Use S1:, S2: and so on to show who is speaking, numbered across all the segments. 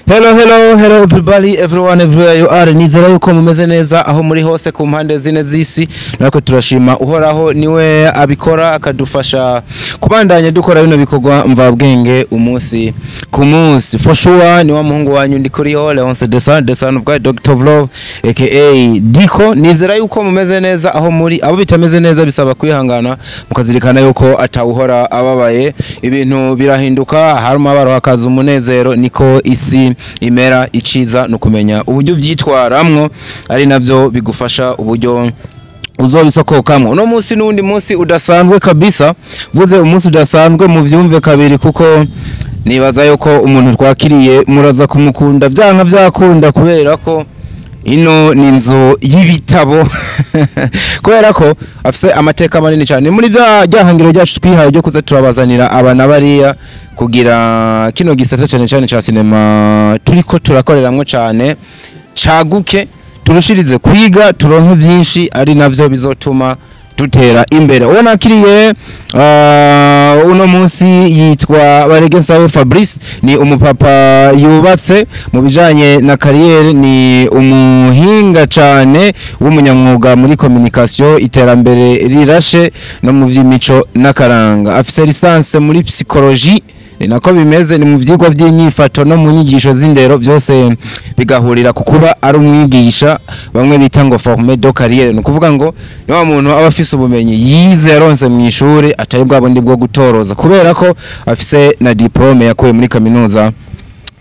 S1: Hello everybody, everyone, everywhere you are. Nizera yuko mumeze neza aho muri hose ku mpande zine z'isi. Nako turashima uhoraho niwe abikora akadufasha kubandanya dukora bino bikorwa mvabwenge umunsi ku munsi. For sure ni wa muhungu wanyu ndi kuri ho Leonce the son of God, Dr. of Love aka Diko. Nizera yuko mumeze neza aho muri, abo bitameze neza bisaba kwihangana mukazirikana yuko atawuhora ababaye. Ibintu birahinduka, harimo abaro hakaza umunezero, niko isi imera iciza no kumenya uburyo vyitwaramwo ari navyo bigufasha uburyo uzobisokokamwo. Uno munsi nundi munsi udasanzwe kabisa, vuze umunsi udasanzwe mu vyumve kabiri, kuko nibaza yuko umuntu twakiriye muraza kumukunda vyanka vyakunda, kubera ko ino ni inzu y'ibitabo kubera ko afise amateka manini cyane muri ryahangiro ryacu twihaye ryo kuza turabazanira abana bariya kugira kino gisata cyane cha sinema turiko turakoreramwo cyane caguke, turushirize kwiga turonke byinshi ari navyo bizotuma dutera imbere. Ubona kiriye uno munsi yitwa Umuhinga FABRICE, ni umupapa yubatse mu bijanye na kariyeri, ni umuhinga cyane w'umunyamwuga muri communication, iterambere rirashe no mu vy'imico n'akaranga. Afise licence muri psychologie, nako bimeze, ni mu vyigwa by'inyifato no mu nyigisho z'indero, byose bigahurira kukuba ari umwigisha bamwe bita ngo formé de carrière. No kuvuga ngo ni wa muntu aba afise ubumenyi yize yaronse mu ishuri atari bwabo ndi bwo gutoroza, kubera ko afise na diplome yakuye muri kaminuza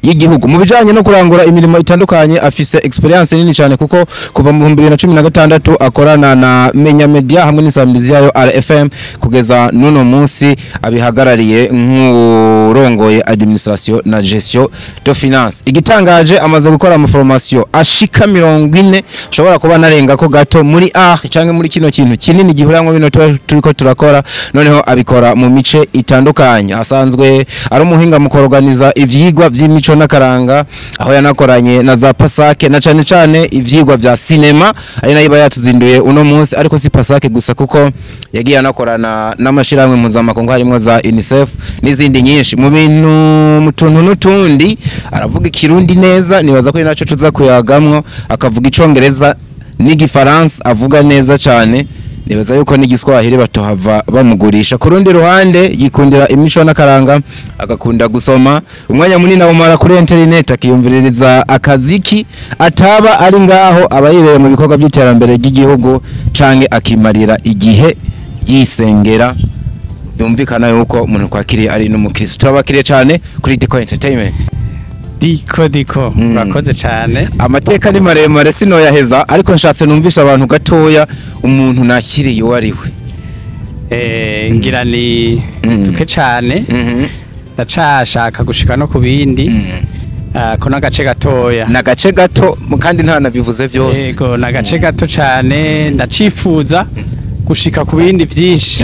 S1: y'igihugu mu bijanye no kurangura imirimo itandukanye. Afise experience nini cyane kuko kuva mu 2016 akorana na Menya Media hamwe n'isamirizi yayo RFM kugeza nuno munsi abihagarariye nk'urongoye administration na gestion de finance. Igitangaje amaze gukora ama formation ashika 40, shobora kuba narenga ko gato muri canke muri kino kintu kinini gihurango bino turiko turakora, noneho abikora mu mice itandukanye. Asanzwe ari umuhinga mu organiza ivyigwa vy'imico n'akaranga, aho yanakoranye na za pasake na cyane ivyigwa vya sinema, ari nayo bayatuzinduye uno munsi. Ariko si pasake gusa, kuko yagiye anakorana n'amashiramwe mpuzamakungu harimo za UNICEF n'izindi nyinshi mu bintu mutuntu n'utundi. Aravuga ikirundi neza, nibaza ko naco tuza kuyagamwo, akavuga icongereza n'igifaransa avuga neza cyane. Nibaza yuko n'igiswahili batohava bamugurisha. Ku rundi ruhande yikundira imico n'akaranga, agakunda gusoma, umwanya munini awumara kuri internet akiyumviririza akaziki, ataba ari ngaho abayibere mu bikorwa by'iterambere ry'igihugu canke akimarira igihe yisengera. Yumvikana yuko umuntu kwakiriye ari n'umukristo. Turabakiriye cyane kuri Diko Entertainment.
S2: Diko urakoze cyane.
S1: Amateka ni maremare sino yaheza, ariko nshatse numvisha abantu gatoya umuntu nakiriye wariwe.
S2: Ngira ni tuke cyane, ndacashaka gushika no kubindi, ko nagace gatoya,
S1: nagace gato kandi nta nabivuze byose.
S2: Yego, nagace gato cyane, ndacifuza gushika kubindi byinshi.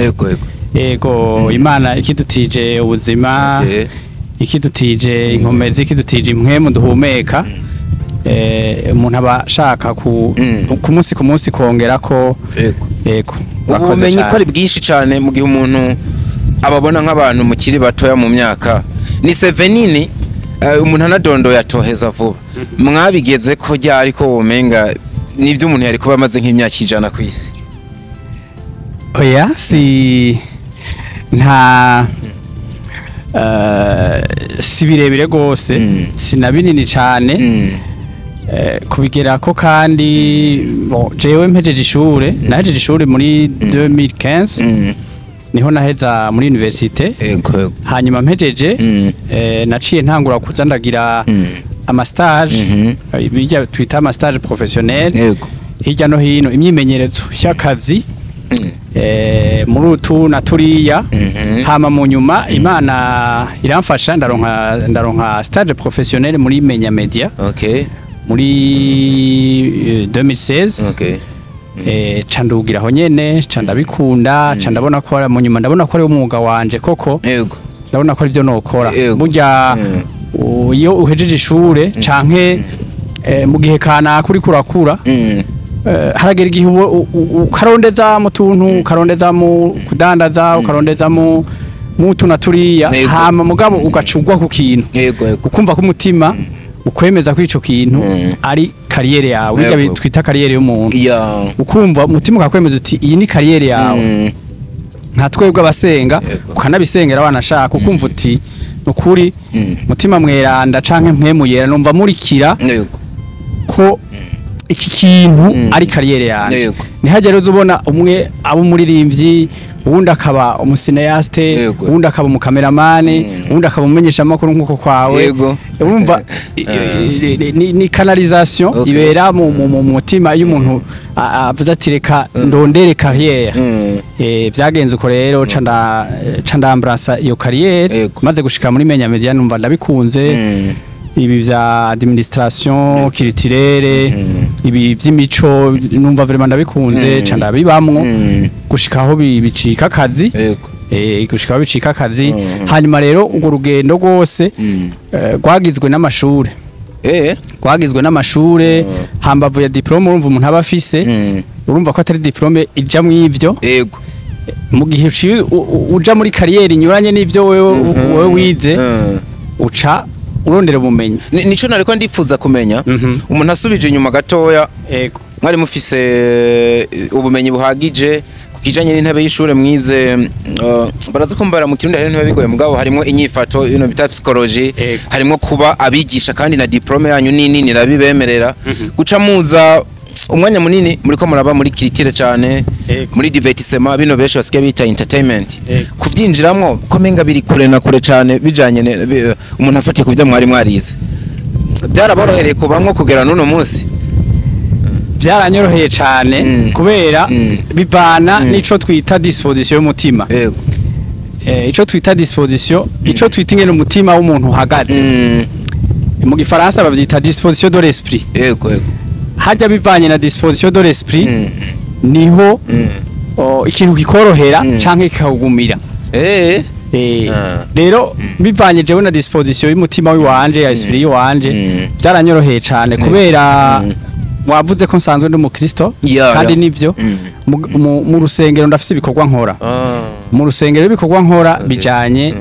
S2: Yego, Imana ikidutije ubuzima, ikidutije inkomezi, ikidutije impwemu duhumeka, umuntu aba shaka ku munsi kongera ko. Yego,
S1: ubumenyi ko ari bwinshi cyane mu gihe umuntu ababona nk'abantu mukiri batoya mu myaka. Ni sevenini umuntu anadondoye atoheza vuba. Mwabigeze ko ryari ko umenga nibyo umuntu yari kuba amaze nk'imyaka 100 ku isi?
S2: Oya, si nta si birebire gose, sinabinini cyane kubigera ko. Kandi jewe mpejeje ishure, nahejeje ishure muri 2015, niho naheza muri universite. Hanyuma mpejeje naciye ntangura kuzandagira ama stage, bijya twita ama stage professionnel hirya no hino, imyimenyerezo y'akazi muri utu na turiya. Hama mu nyuma Imana iramfasha, ndaronka stage professionnel muri Menya Media muri 2016. Candugira ho nyene, candabikunda, candabona ko mu nyuma ndabona ko ari umwuga wanje koko. Ndabona ko ari byo nokora. Burya iyo uhejeje ishure canke mu gihe kana kuri kurakura, haragera igihe ukarondeza mu tuntu, ukarondeza mu kudandaza, ukarondeza mu mutu na turiya, hama mugabo ugacugwa ku kintu, ukumva ko umutima ukwemeza ko ico kintu ari kariyere yawe bijya twita kariyere y'umuntu ukumva umutima ukakwemeza uti iyi ni kariyere yawe nka twebwe abasenga ukanabisengera wanashaka ukumva uti nukuri mutima mweranda canke mpemuyera numva murikira ko iki kintu ari kariyere yanjye nihagera uzubona umwe abo muririmbyi ubundi akaba umusineaste ubundi akaba umukameramane ubundi akaba umumenyesha makuru nkuko kwawe urumva ni canalisation ibera mu mutima y'umuntu avuze ati reka ndondere carrière byagenze uko rero canda embrassa iyo carrière maze gushika muri menya media numva ndabikunze ibi vya administration culturelle ibi vy'imico numva vraiment ndabikunze canda bibamwo gushikaho bicika akazi gushikaho bicika akazi hanyuma rero ugo rugendo rwose gwagizwe n'amashure gwagizwe n'amashure hambavu ya diplome urumva umuntu aba afise urumva ko atari diplome ija mu ivyo mu gihe uja muri kariyeri inyuranye n'ivyo wewe wize uca urondera ubumenyi
S1: nico nariko ndipfuza kumenya umuntu asubije inyuma gatoya mwari mufise ubumenyi buhagije kukijanye n'intebe y'ishure mwize baraza kumbara mu kirundi hari intebe bigoye mugabo harimo inyifato bino bita psychology harimo kuba abigisha kandi na diplome yanyu nini nirabibemerera guca muza umwanya munini muriko muraba muri kiritire cyane muri divertissement bino besho basigaye bita entertainment kuvyinjiramwo ko menga biri kure na kure cyane bijanye umuntu afatiye kuvya mwari mwarize byaraborohereye kubamwo kugera nuno munsi
S2: byaranyoroheye cyane kubera bivana nico twita disposition y'umutima ico twita disposition ico twita ingene umutima w'umuntu uhagaze mu gifaransa bavyita disposition de l'esprit hajya bivanye na disposition de l'esprit niho ikintu kikorohera canke kikagumira rero bivanye jewe na disposition y'umutima w'iwanje ya esprit y'wanje byaranyoroheye cyane kubera wavuze ko nsanzwe ndi umukristo kandi nivyo mu rusengero ndafise ibikorwa nkora mu rusengero ibikorwa nkora bijanye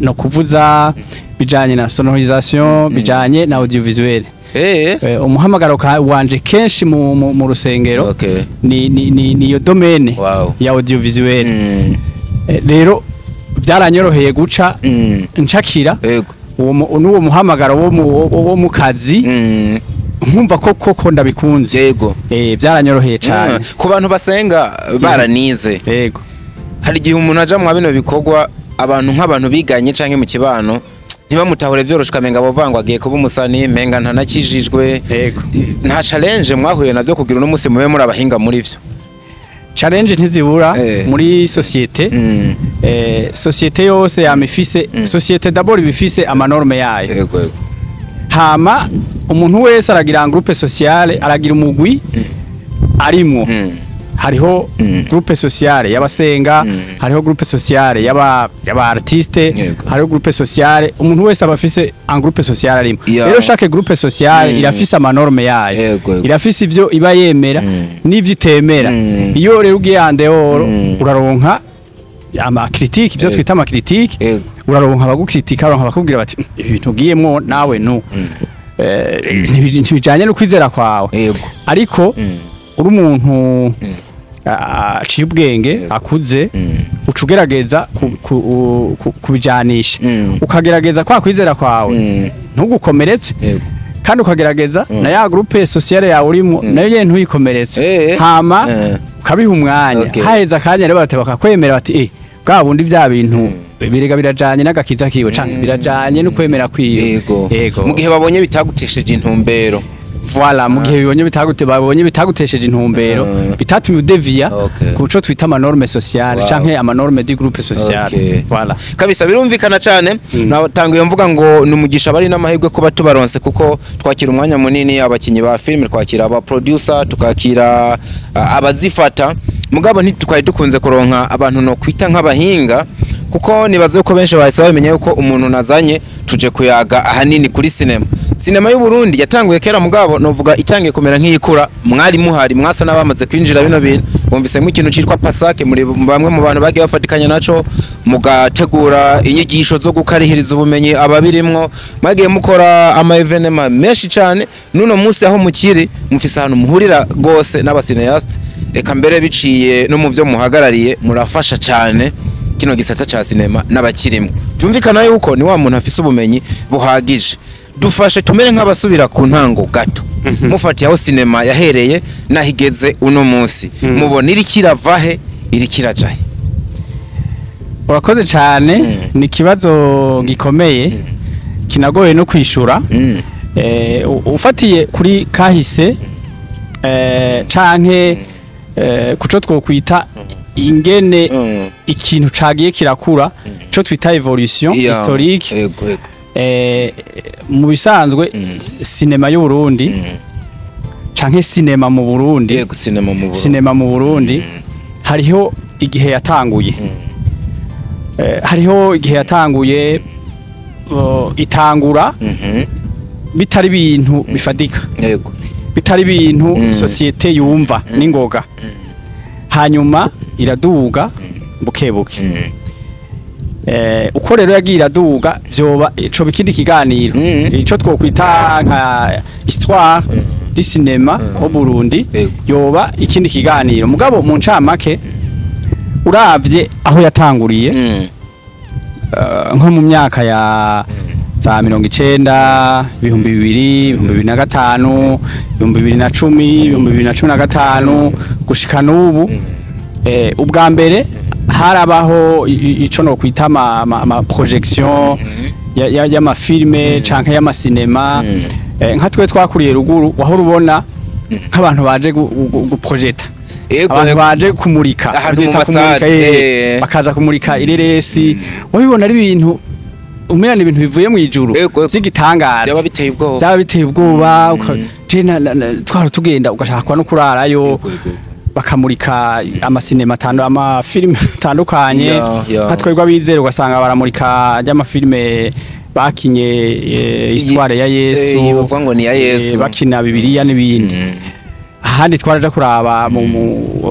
S2: no kuvuza bijanye na sonorisation bijanye na audiovisuel umuhamagaro wanje kenshi mu rusengero ni yo domaine ya audiovisuel rero byaranyoroheye guca nshakira uwo muhamagaro wo mu kazi nkumva koko ndabikunze byaranyoroheye cyane
S1: ku bantu basenga baranize hari igihe umuntu aja mu bino bikorwa abantu nk'abantu biganye canke mu kibano ntibamutahure byoroshye kamenga bovangwa agiye kuba umusani menga ntanakijijwe nta challenge mwahuye navyo kugira no musi mube muri abahinga muri vyo
S2: challenge ntizibura muri societe societe yose yamifise societe d'abord bifise amanorme yayo hama umuntu wese aragira groupe sociale aragira umugwi arimwo hariho groupe sociale y'abasenga hariho groupe sociale y'aba artiste hariho groupe sociale umuntu wese abafise en groupe sociale arimo rero chaque groupe sociale irafise amanorme yayo irafise ivyo iba yemera n'ivyo itemera iyo rero ugiye andehoro uraronka ama critique ivyo twita ama critique uraronka abagukritika uraronka bakubwira bati ibintu ugiyemwo nawe no ntibijanye no kwizera kwawe ariko uri umuntu aciye ubwenge akuze ucugerageza kubijanisha ukagerageza kwa kwizera kwawe ntugukomeretse kandi ukagerageza na ya groupe sociale yawe urimo nayo nyene ntuyikomeretse hama ukabiha umwanya haheza akanya rero bakakwemera bati bwa bundi vya bintu birega birajanye n'agakiza kiwe canke birajanye no kwemera kwiwe
S1: mu gihe babonye bitagutesheje intumbero
S2: voilà mu gihe babonye bitagutesheje intumbero bitatumye udevia kuco twita amanorme sociale canke amanorme du groupe sociale voilà
S1: kabisa birumvikana cyane natangiye mvuga ngo numugisha bari n'amahirwe ko batubaronse kuko twakira umwanya munini abakinyi ba film twakira aba producer tukakira abazifata mugabo ntitwari dukunze kuronka abantu no kwita nk'abahinga kuko nibaze ko benshi bahise bamenya yuko umuntu nazanye tuje kuyaga ahanini kuri cinema sinema y'u Burundi yatanguye kera mugabo novuga itangiye kumera nk'ikura mwari muhari mwasa n'abamaze kwinjira bino bintu bumvise mu ikintu citwa pasake muri bamwe mu bantu bagiye bafatikanya naco mugategura inyigisho zo gukarihiriza ubumenyi ababirimwo mwagiye mukora ama evenement menshi cyane nuno munsi aho mukiri mufise ahantu muhurira gose n'abasineaste eka mbere biciye no mu byo muhagarariye murafasha cyane kino gisata ca sinema n'abakirimwe tumvikana yuko ni wa muntu afise ubumenyi buhagije dufashe tumere nk'abasubira ku ntango gato mufatiye aho sinema yahereye nahigeze uno munsi mubona iri kiravahe iri kirajahe
S2: urakoze cyane ni kibazo gikomeye kinagoye no kwishura ufatiye kuri kahise canke kuco twokwita ingene ikintu cagiye kirakura cyo twita evolution historique mu bisanzwe sinema y'u Burundi canke sinema mu Burundi sinema mu Burundi hariho igihe yatanguye itangura bitari bintu bifadika bitari bintu societe yumva n'ingoga hanyuma iraduga bukebuke uko rero yagiye iraduga vyoba ico bikindi kiganiro ico twokwita nka histoire du cinéma au Burundi yoba ikindi kiganiro mugabo mu ncamake uravye aho yatanguriye nko mu myaka ya za 19 2000 2005 2010 2015 gushika n'ubu ubwa mbere harabaho ico no kwita ama projection y'ama filme canke y'ama cinema nka twe twakuriye ruguru waho rubona nk'abantu baje guprojecta abantu baje kumurika bakaza kumurika ireresi wabibona ari ibintu umenye ibintu bivuye mu ijuru by'igitangaza byaba biteye ubwoba twara tugenda ugashaka no kurarayo bakamurika amasinema ama filime atandukanye nka twebwe abizere ugasanga baramurika y'amafilime bakinye histoire ya Yesu
S1: bavuga ngo ni ya Yesu
S2: bakina Bibiliya n'ibindi ahandi twaraje kuraba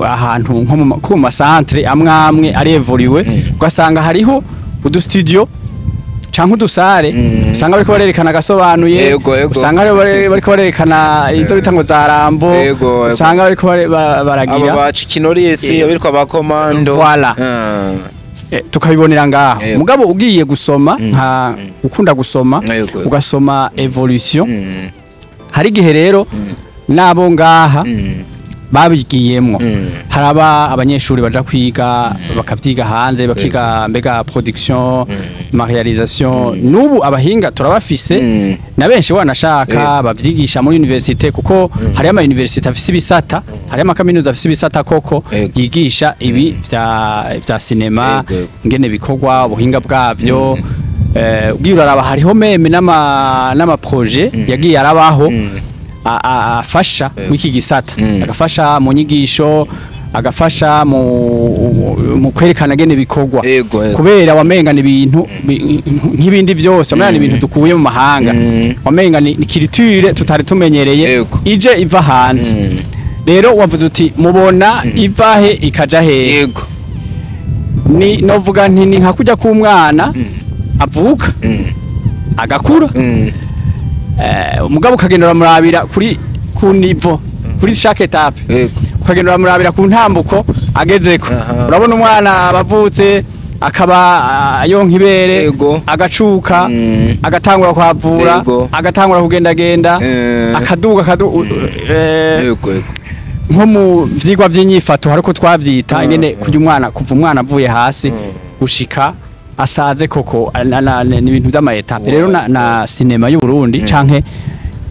S2: ahantu nko mu masantre amwe ari evoliwe ugasanga hariho udu studio canke udusare usanga bariko barerekana agasobanuye usanga bariko barerekana izo bitango za Rambo usanga bariko baragira
S1: abo baci kinorisi abiriko abakomando
S2: voilà tukabibonera ngaho mugabo ugiye gusoma nka ukunda gusoma ugasoma evolution hari gihe rero nabo ngaha babigiyemwo haraba abanyeshuri baja kwiga bakavyiga hanze bakiga mbega production ma réalisation nubu abahinga turabafise na benshi wanashaka bavyigisha muri université kuko hari ama université afise ibisata hari ama kaminuza afise ibisata koko yigisha ibi vya cinema ingene bikorwa ubuhinga bwavyo ubwira araba hariho meme n'ama projet yagiye arabaho afasha wiki gisata agafasha mu nyigisho agafasha mu kwerekana gene bikorwa kubera wamenga ni ibintu nk'ibindi byose wamenga ni ibintu dukuye mu mahanga wamenga ni culture tutari tumenyereye ije iva hanze rero wavuze uti mubona iva he ikaja he ni novuga nti ni nka kujya ku mwana avuka agakura umugabo ukagendera murabira ku nivo kuri chaque etape ukagendera murabira ku ntambuko agezeko urabona umwana bavutse akaba yonka ibere agacuka agatangura kwavura agatangura kugendagenda akaduga nko mu vyigwa vy'inyifato hariko twavyita ingene kujya umwana kuva umwana avuye hasi gushika asaze koko n'ibintu by'ama etape rero na cinema y'u Burundi canke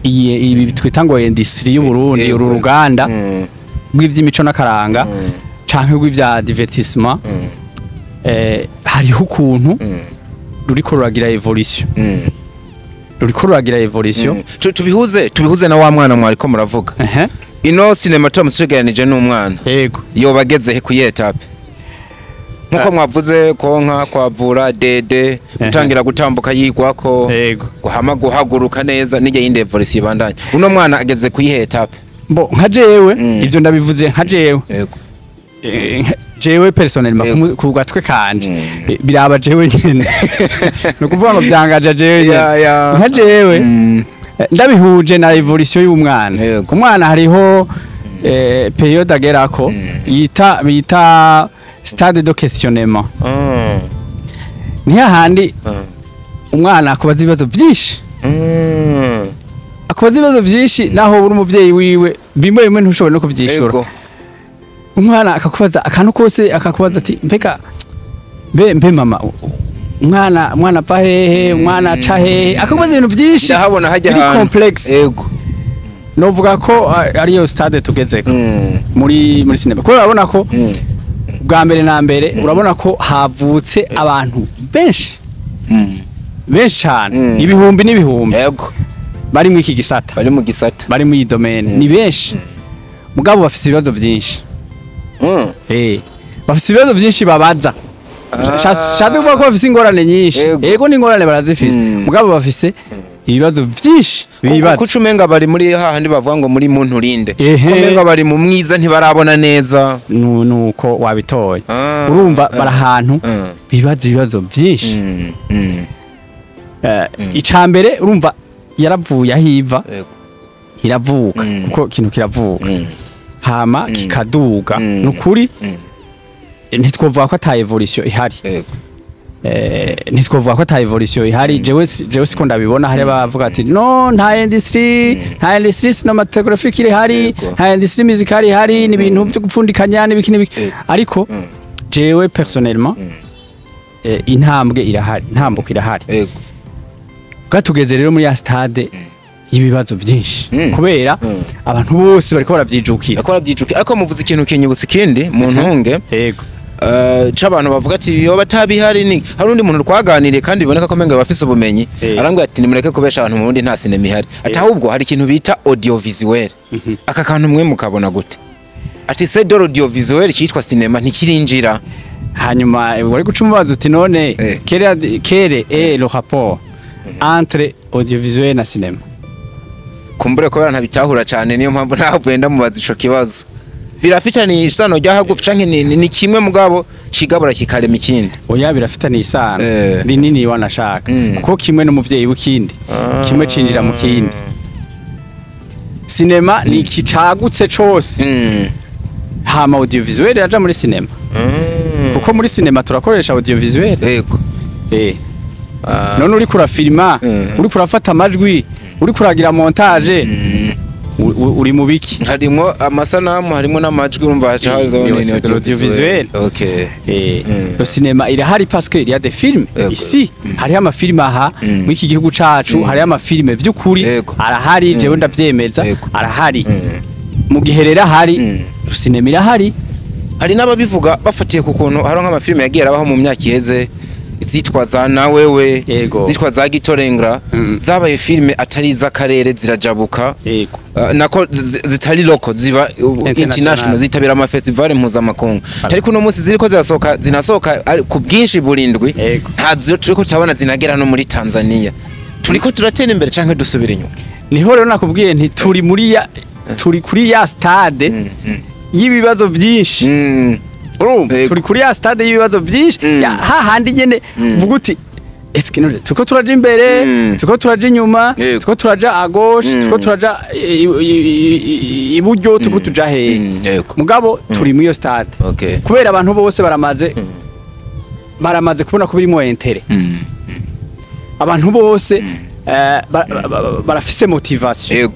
S2: ibi twita ngo industrie y'u Burundi uru ruganda rw'ivy'imico n'akaranga canke rw'ivya divertissement hariho ukuntu ruriko ruragira evolution
S1: tubihuze na wa mwana mwariko muravuga ino cinema tumusigeranije n'umwana
S2: yego
S1: yobageze he ku etape nkuko mwavuze konka kwavura dede gutangira gutambuka yigwako guhama guhaguruka neza nije yinde evolution ibandanye uno mwana ageze kuyiheta
S2: bo nka jewe ivyo ndabivuze nka jewe jewe personnellement ku gatwe kanje biraba jewe nyene no kuvuga ngo byangaje jewe nka jewe ndabihuje na evolution y'umwana umwana hariho periode agerako bita stade de questionnement ni hahandi umwana akubaza ibibazo byinshi akubaza ibibazo byinshi naho buri umuvyeyi wiwe bimwe bimwe ntushobora no kuvyishura umwana akakubaza akantu kose akakubaza ati mbega mbe mama umwana apfa hehe umwana aca hehe akakubaza ibintu byinshi
S1: ndahabona hajya hantu
S2: complex novuga ko ariyo stade tugezeko muri sinema ko urabona ko bwa mbere na mbere urabona ko havutse abantu benshi cyane ibihumbi n'ibihumbi bari mu iki gisata bari mu domaine ni benshi mugabo bafise ibibazo byinshi bafise ibibazo byinshi babaza shatse kuvuga ko bafise ingorane nyinshi yego n'ingorane barazifise mugabo bafise ibibazo byinshi bibaza
S1: kuko umenga bari muri hahandi bavuga ngo muri muntu rinde umenga bari mu mwiza ntibarabona neza
S2: nuko wabitoye urumva barahantu bibaza ibibazo byinshi icambere urumva yaravuye ahiva iravuka kuko kintu kiravuka hama kikaduga nukuri ntitwovuga ko ata evolution ihari ntitwovuga ko ata evolution ihari jewe siko ndabibona hari bavuga ati no nta industry cinematographique iri hari nta industry musicale ihari ni ibintu byo gupfundikanya n'ibiki ariko jewe personnellement intambwe irahari ntambuka irahari gatugeze rero muri ya stade ibibazo byinshi kubera abantu bose bariko baravyijukira
S1: ariko muvuze ikintu kinyibutse ikindi mu ntunge c'abantu bavuga ati yo batabihari ni hari undi muntu twaganiriye kandi biboneka ko menga bafise ubumenyi arangwa ati nimureke kubesha abantu mu Burundi nta sinema ihari ati ahubwo hari ikintu bita audiovisuel aka kantu mwe mukabona gute ati c'est de l'audiovisuel cyitwa sinema ntikirinjira
S2: hanyuma wari gucumubaza uti none kere le rapport entre audiovisuel na sinema
S1: kumbure ko bana bitahura cyane niyo mpamvu naho bwenda mubaza ico kibazo birafitanye isano ryahagufi canke ni kimwe mugabo cigabura kikarema ikindi
S2: oya birafitanye isano rinini wanashaka kuko kimwe n'umuvyeyi w'ikindi kimwe cinjira mu kindi sinema ni kicagutse cose hama audiovisuel yaja muri sinema kuko muri sinema turakoresha audiovisuel
S1: yego
S2: none uri kurafilima uri kurafata amajwi uri kuragira montage uri mu biki
S1: harimo amasanamu harimo n'amajwi urumva hacaza
S2: audiovisuel le cinéma irahari parce que il y a des films ici hari ama film aha muri iki gihugu cacu hari ama film vy'ukuri arahari jewe ndavyemeza arahari mu giherera hari cinéma irahari
S1: hari n'ababivuga bafatiye ku kuntu hari nk'ama film yagiye arabaho mu myaka iheze zitwa za nawewe zitwa za gitorengra zabaye filme atari za karere zirajabuka nako zitari loko ziba international zitabira ama festival mpuzamakungu ariko uno munsi ziriko zinasohoka ku bwinshi burindwi ntazo turiko tabona zinagera no muri Tanzania turiko turatera imbere canke dusubira inyuma
S2: niho rero nakubwiye nti turi kuri ya stade y'ibibazo byinshi turi kuri ya stade y'ibibazo byinshi hahandi nyene vuga uti eske none tuko turaje imbere tuko turaje inyuma tuko turaja à gauche tuko turaja iburyo tuko tuja he mugabo turi mu yo stade kubera abantu bose baramaze kubona ko birimo intérêt abantu bose barafise motivation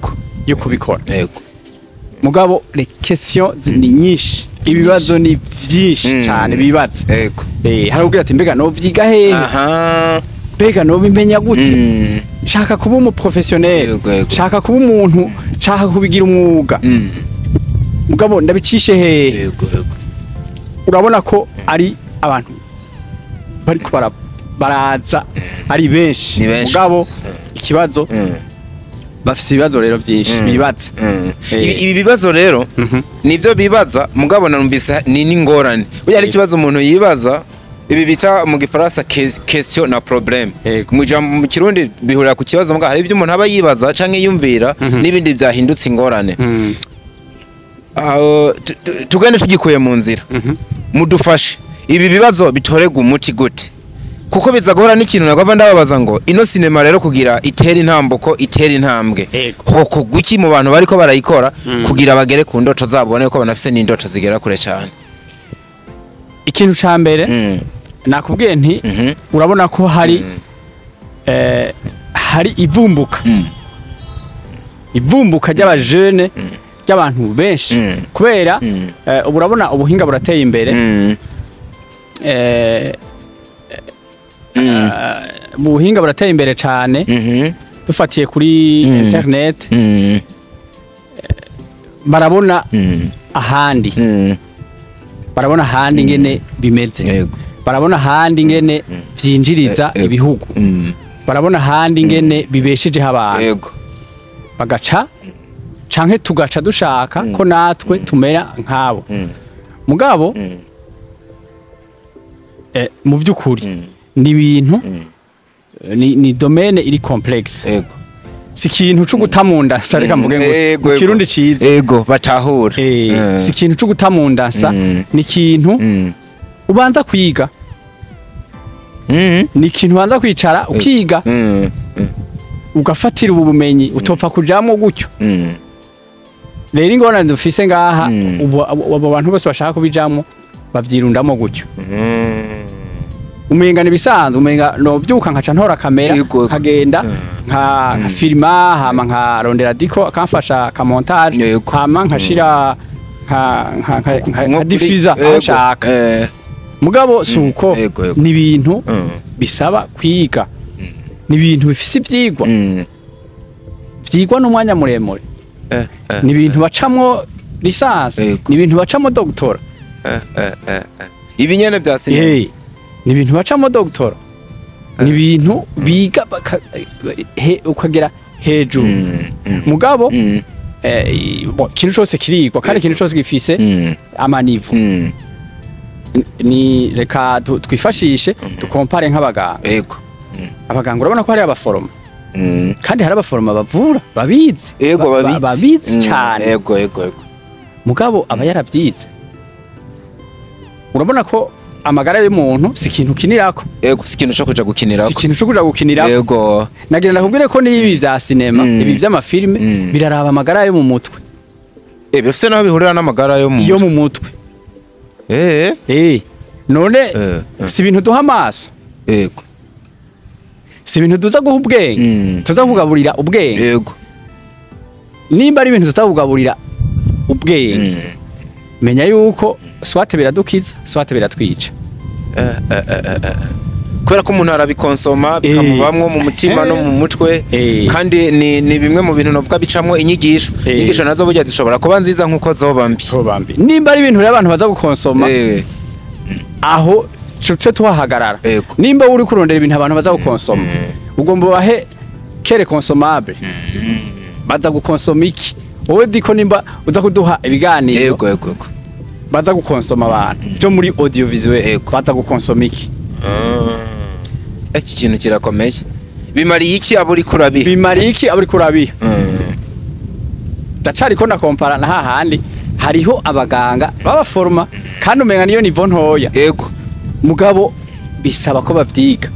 S2: yo kubikora mugabo les questions ni nyinshi ibibazo ni byinshi cyane bibatse harubwira ati mbega no vyiga hehe mbega no bimenya gute shaka kuba umu professionnel shaka kuba umuntu shaka kubigira umwuga mugabo ndabicishe hehe urabona ko ari abantu bari baraza ari benshi mugabo ikibazo bafise ibibazo rero byinshi bibaza
S1: ibi bibazo rero nivyo bibaza mugabo narumvise ni n'ingorane uya ari ikibazo umuntu yibaza ibi bita mu gifaransa question na problème
S2: Yego.
S1: mu kirundi bihurira ku kibazo mbwa hari ibyo umuntu aba yibaza canke yumvira n'ibindi byahindutse ingorane tugende tugikuye mu nzira mudufashe ibi bibazo bitorega umuti gute kuko biza guhora n'ikintu nagava ndababaza ngo ino sinema rero kugira itera intambuko itera intambwe
S2: Yego.
S1: hoko guki mu bantu bariko barayikora kugira bagere ku ndoto zabone ko banafise n'indoto zigera kure cyane
S2: ikintu ca mbere nakubwiye nti urabona ko hari hari ivumbuka ry'abajene ry'abantu benshi kubera ubu urabona ubuhinga burateye imbere mu buhinga burateye imbere cyane dufatiye kuri internet barabona ahandi barabona ahandi ngene bimeze
S1: Yego.
S2: barabona ahandi ngene vyinjiriza ibihugu barabona ahandi ngene bibeshejeho abantu
S1: yego
S2: bagaca canke tugaca dushaka ko natwe tumera nkabo mugabo mu by'ukuri ni ibintu ni domaine iri complexe
S1: yego
S2: si ikintu cyo gutamunda sareka mvuge ngo mu kirundi cize
S1: yego batahura
S2: si ikintu cyo gutamunda sa ni ikintu ubanza kwiga ni ikintu ubanza kwicara ukiga ugafatira ubumenyi utopfa kujamwo gutyo rero ingorane dufise ngaha abo bantu bose bashaka kubijamwo bavyirundamo gutyo umenga nibisanzwe umenga no byuka nkaca ntora kamera nkagenda nka filma hama nka rondera diko akamfasha ka montage hama nkashira nka diffuser ashaka mugabo suko ni ibintu bisaba kwiga ni ibintu bifise ivyigwa vyigwa n'umwanya muremure ni ibintu bacamwo lisansi ni ibintu bacamwo doctora
S1: ibinyene bya sinema
S2: ni ibintu bacamwo doctora ni ibintu biga ukagera hejuru mugabo ikintu cyose kirigwa kandi ikintu cyose gifise amanivu ni reka twifashishe dukompare nk'abaganga
S1: yego
S2: abaganga urabona ko hari abaforoma kandi hari abaforoma bavura babizi babizi cyane
S1: yego yego
S2: mugabo aba yaravyize urabona ko amagara y'umuntu si ikintu kinirako
S1: yego si ikintu cyo kuja gukinirako
S2: si ikintu cyo kuja gukinirako
S1: yego
S2: nagira nakubwire ko n'ibi vya sinema ibi vy'amafilme biraraba amagara yo mu mutwe
S1: bifise naho bihurira n'amagara yo
S2: mu mutwe none si ibintu duha amaso
S1: yego
S2: si ibintu tuza guha ubwenge tuza kugaburira ubwenge
S1: yego
S2: nimba ari ibintu tuza kugaburira ubwenge menya yuko swate biradukiza swate biratwica
S1: kubera ko umuntu arabikonsoma bikamubamwo mu mutima no mu mutwe kandi ni bimwe mu bintu novuga bicamwo inyigisho inyigisho nazo burya zishobora kuba nziza nkuko zoba mbi
S2: nimba ari ibintu rero abantu baza gukonsoma aho cyo tuhahagarara nimba uri kurondera ibintu abantu baza gukonsoma ugomba bahe kere consomable baza gukonsoma iki wowe diko nimba uza kuduha ibiganiro
S1: yego
S2: baza gukonsoma abantu byo muri audiovisuel baza gukonsoma iki
S1: iki kintu kirakomeye bimariye iki aburi kurabiha
S2: ndacari ko nakompara na hahandi hariho abaganga babaforma kandi umenga niyo nivo ntoya
S1: yego
S2: mugabo bisaba ko bavyiga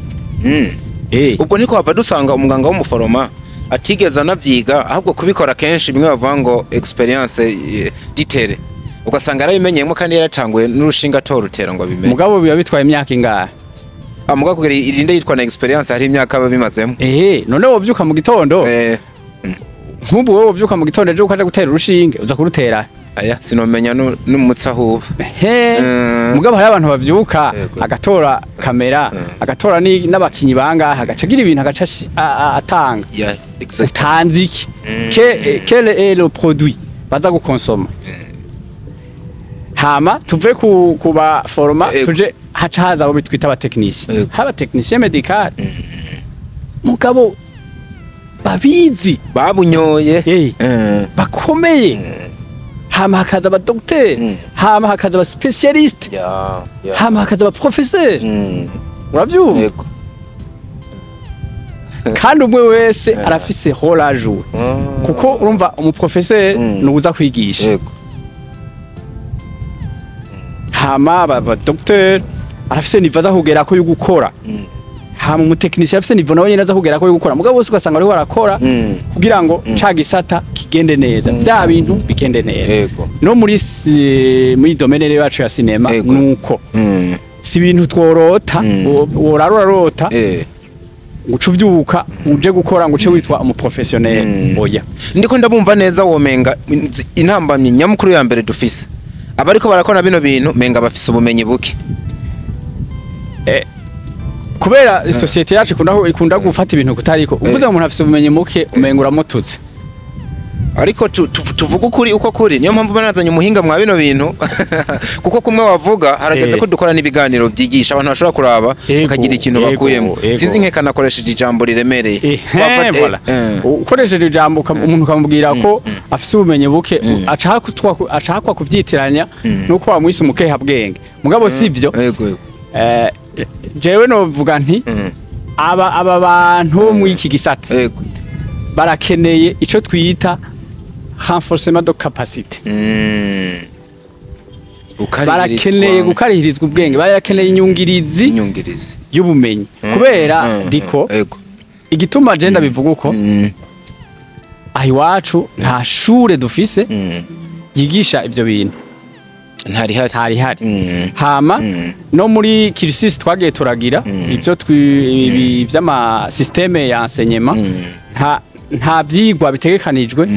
S1: ubwo niko hava dusanga umuganga w'umuforoma atigeze anavyiga ahubwo kubikora kenshi bimwe bavuga ngo experience ditere ugasanga yarabimenyemo kandi yaratanguye n'urushinga torutera ngo abimenye
S2: mugabo biba bitwaye imyaka ingahe
S1: muga kugira irinde yitwa na experience hari imyaka babimazemo
S2: none wovyuka mu gitondo nk'ubu wowe wovyuka mu gitondo ejo ukaje gutera urushinge uza kurutera
S1: aya sinomenya n'umutsi ahuba
S2: mugabo hari abantu bavyuka agatora kamera agatora n'abakinyi bangahe agacagira ibintu agaca atanga utanzi iki quel est le produit baza gukonsoma hama tuve kuba forma tuje haca haza abo bitwita abatekinisiye haba tekinisiye medicale mugabo babizi
S1: babunyoye
S2: bakomeye hama hakaza aba docteur hama hakaza aba specialist hama hakaza aba professeur uravyumva
S1: yego
S2: kandi umwe wese arafise rôle à jouer kuko urumva umu professeur nuza kwigisha
S1: yego
S2: hama aba docteur arafise niva za kugera ko yo gukora hama umu technicien arafise niva nawe nyene za kugera ko yo gukora mugabo bose ugasanga ari warakora kugira ngo ca gisata kigende neza bya bintu bigende neza no muri domaine rero yacu ya cinema nuko si ibintu tworota worarota ucu vyuka uje gukora ngo uce witwa umu professionnel oya
S1: ndiko ndabumva neza womenga intambamye nyamukuru ya mbere dufise abariko barakora bino bintu menga bafise ubumenyi buke
S2: kubera societe yacu ikunda gufata ibintu kutariko uvuze umuntu afise ubumenyi muke umenga uramututse
S1: ariko tuvuga ukuri uko kuri niyo mpamvu banazanye umuhinga mwa bino bintu kuko kumwe wavuga harageze ko dukora nibiganiro byigisha abantu bashobora kuraba bakagira ikintu bakuyemo sinzi nkeka nakoresheje ijambo riremereye
S2: ukoresheje ijambo umuntu kamubwira ko afise ubumenyi buke acakwa kuvyitiranya nuko wamwise umukeha bwenge mugabo sivyo jewe novuga nti aba bantu mu iki gisata barakeneye ico twita renforcement de capacité barakeneye gukarihirizwa ubwenge barakeneye inyungirizi y'ubumenyi kubera diko igituma agenda bivuga uko aho iwacu nta shure dufise yigisha ivyo bintu ntari hari hama no muri cursus twagiye turagira ivyo vy'ama systeme ya enseignement nta vyigwa bitegekanijwe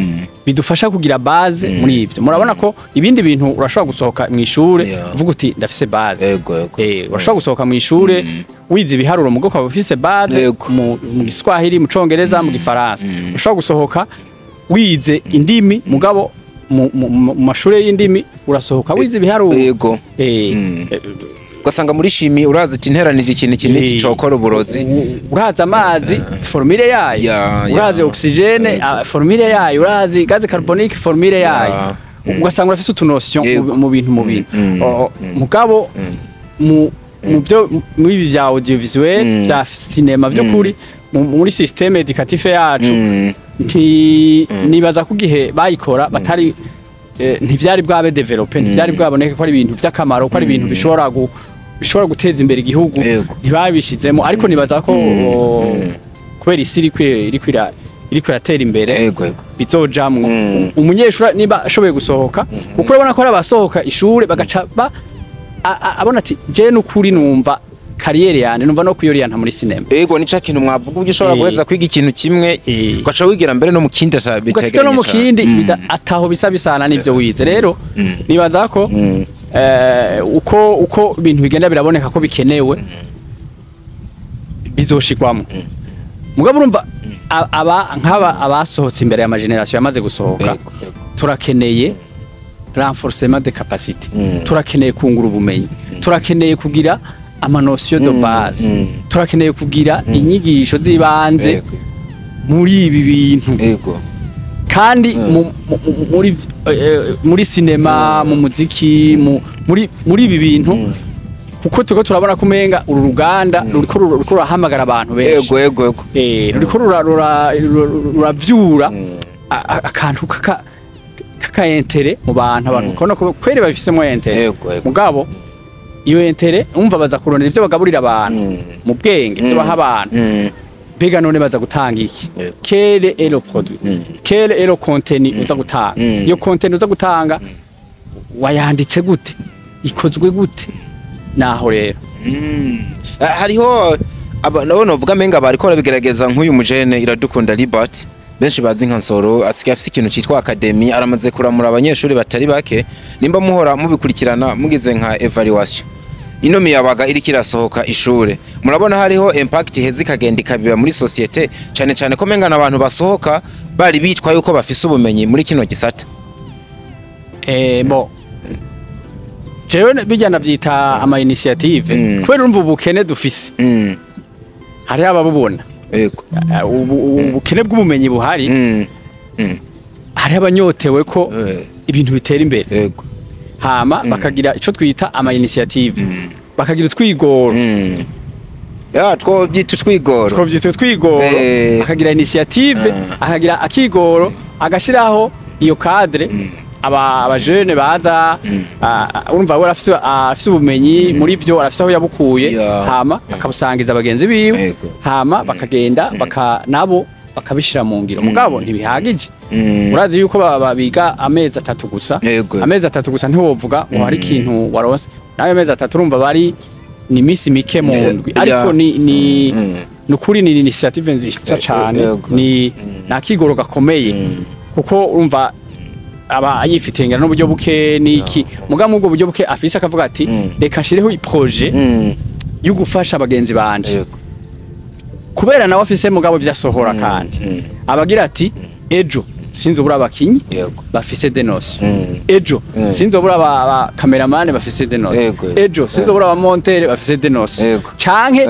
S2: bidufasha kugira base muri ivyo murabona ko ibindi bintu urashobora gusohoka mu ishure uvuga uti ndafise base urashobora gusohoka mu ishure wize ibiharuro mu bwoko bufise base mu Giswahili mu Congereza mu Gifaransa urashobora gusohoka wize indimi mugabo mu mashure y'indimi urasohoka wize ibiharuro
S1: yego ugasanga muri shimi urazi ati interanije ikintu kinini cokora uburozi
S2: urazi amazi formule yayo urazi oxygene formule yayo urazi gaz carbonique formule yayo ugasanga urafise utunotion mu bintu mugabo mu byo muri vya audiovisuel vya cinema byo kuri muri systeme éducatif yacu nibaza ko gihe bayikora batari ntivyari bwabe developer ntivyari bwaboneka ko ari ibintu vy'akamaro ko ari ibintu bishobora guteza imbere igihugu ntibabishizemo ariko nibaza ko kubera isi iriko iratera imbere bizojamwo umunyeshuri niba ashoboye gusohoka kuko urabona ko ari abasohoka ishure bagaca abona ati je n'ukuri numva kariyeri yane numva no kuyorianta muri cinema
S1: ego ni cakintu mwavuga ubyo ushobora guheza kwiga ikintu kimwe ugaca wigira mbere no mu kindi
S2: atabiteganya no mu kindi ataho bisana n'ivyo wize rero nibaza ko uko ibintu bigenda biraboneka ko bikenewe bizoshigwamo mugabo urumva abasohotse imbere ya ma generation yamaze gusohoka turakeneye renforcement de capacité turakeneye kungura ubumenyi turakeneye kugira amanosio de base turakeneye kugira inyigisho zibanze muri ibi bintu kandi muri cinema mu muziki muri ibi bintu kuko tuko turabona kumenga uru ruganda ruriko rurahamagara abantu benshi ruriko ruravyura akantu kaka intere mu bantu kono kwere bafisemo intere mugabo iyo intere umva baza kurondera ivyo bagaburira abantu mu bwenge byo baha abantu bega none baza gutanga iki quel est le produit quel est le contenu uza gutanga iyo contenu uza gutanga wayanditse gute ikozwe gute naho rero
S1: hariho abana novuga menga bariko barabigerageza nk'uyu mujene iradukunda Libert benshi bazi nka Nsoro asigaye afise ikintu citwa academy aramaze kuramura abanyeshuri batari bake nimba muhora mubikurikirana mugize nka evaluation ino miyabaga iri kirasohoka ishure murabona hariho impact hezi kagenda ikabiba muri societe cyane cyane ko menga nabantu basohoka bari bitwa yuko bafise ubumenyi muri kino gisata
S2: bo jewe bijyana vyita ama initiative kubera urumva ubukene dufise hari ababubona ubukene bw'ubumenyi buhari hari abanyotewe ko ibintu bitera imbere
S1: yego
S2: hama bakagira ico twita ama initiative bakagira utwigoro
S1: ya twobyita twigoro
S2: akagira initiative akagira akigoro agashiraho iyo cadre aba jeune baza urumva we afise ubumenyi muri byo arafise aho yabukuye hama akabusangiza abagenzi biwe hama bakagenda nabo bakabishira mu ngiro mugabo ntibihagije urazi yuko biga amezi 3 gusa amezi 3 gusa ntiwovuga ngo hari ikintu waronse nawe amezi 3 urumva bari ni misi mike mu ndwi ariko ni nukuri ni initiative nziza cyane ni nakigoro gakomeye kuko urumva aba yifitengera n'uburyo buke niki mugabo ubwo buryo buke afise akavuga ati reka nshireho projet yo gufasha abagenzi banje kubera nawe afise mugabo vyasohora kandi abagira ati ejo sinzobura abakinyi bafise denos ejo sinzobura aba cameraman bafise denos ejo sinzobura aba monteur bafise denos canke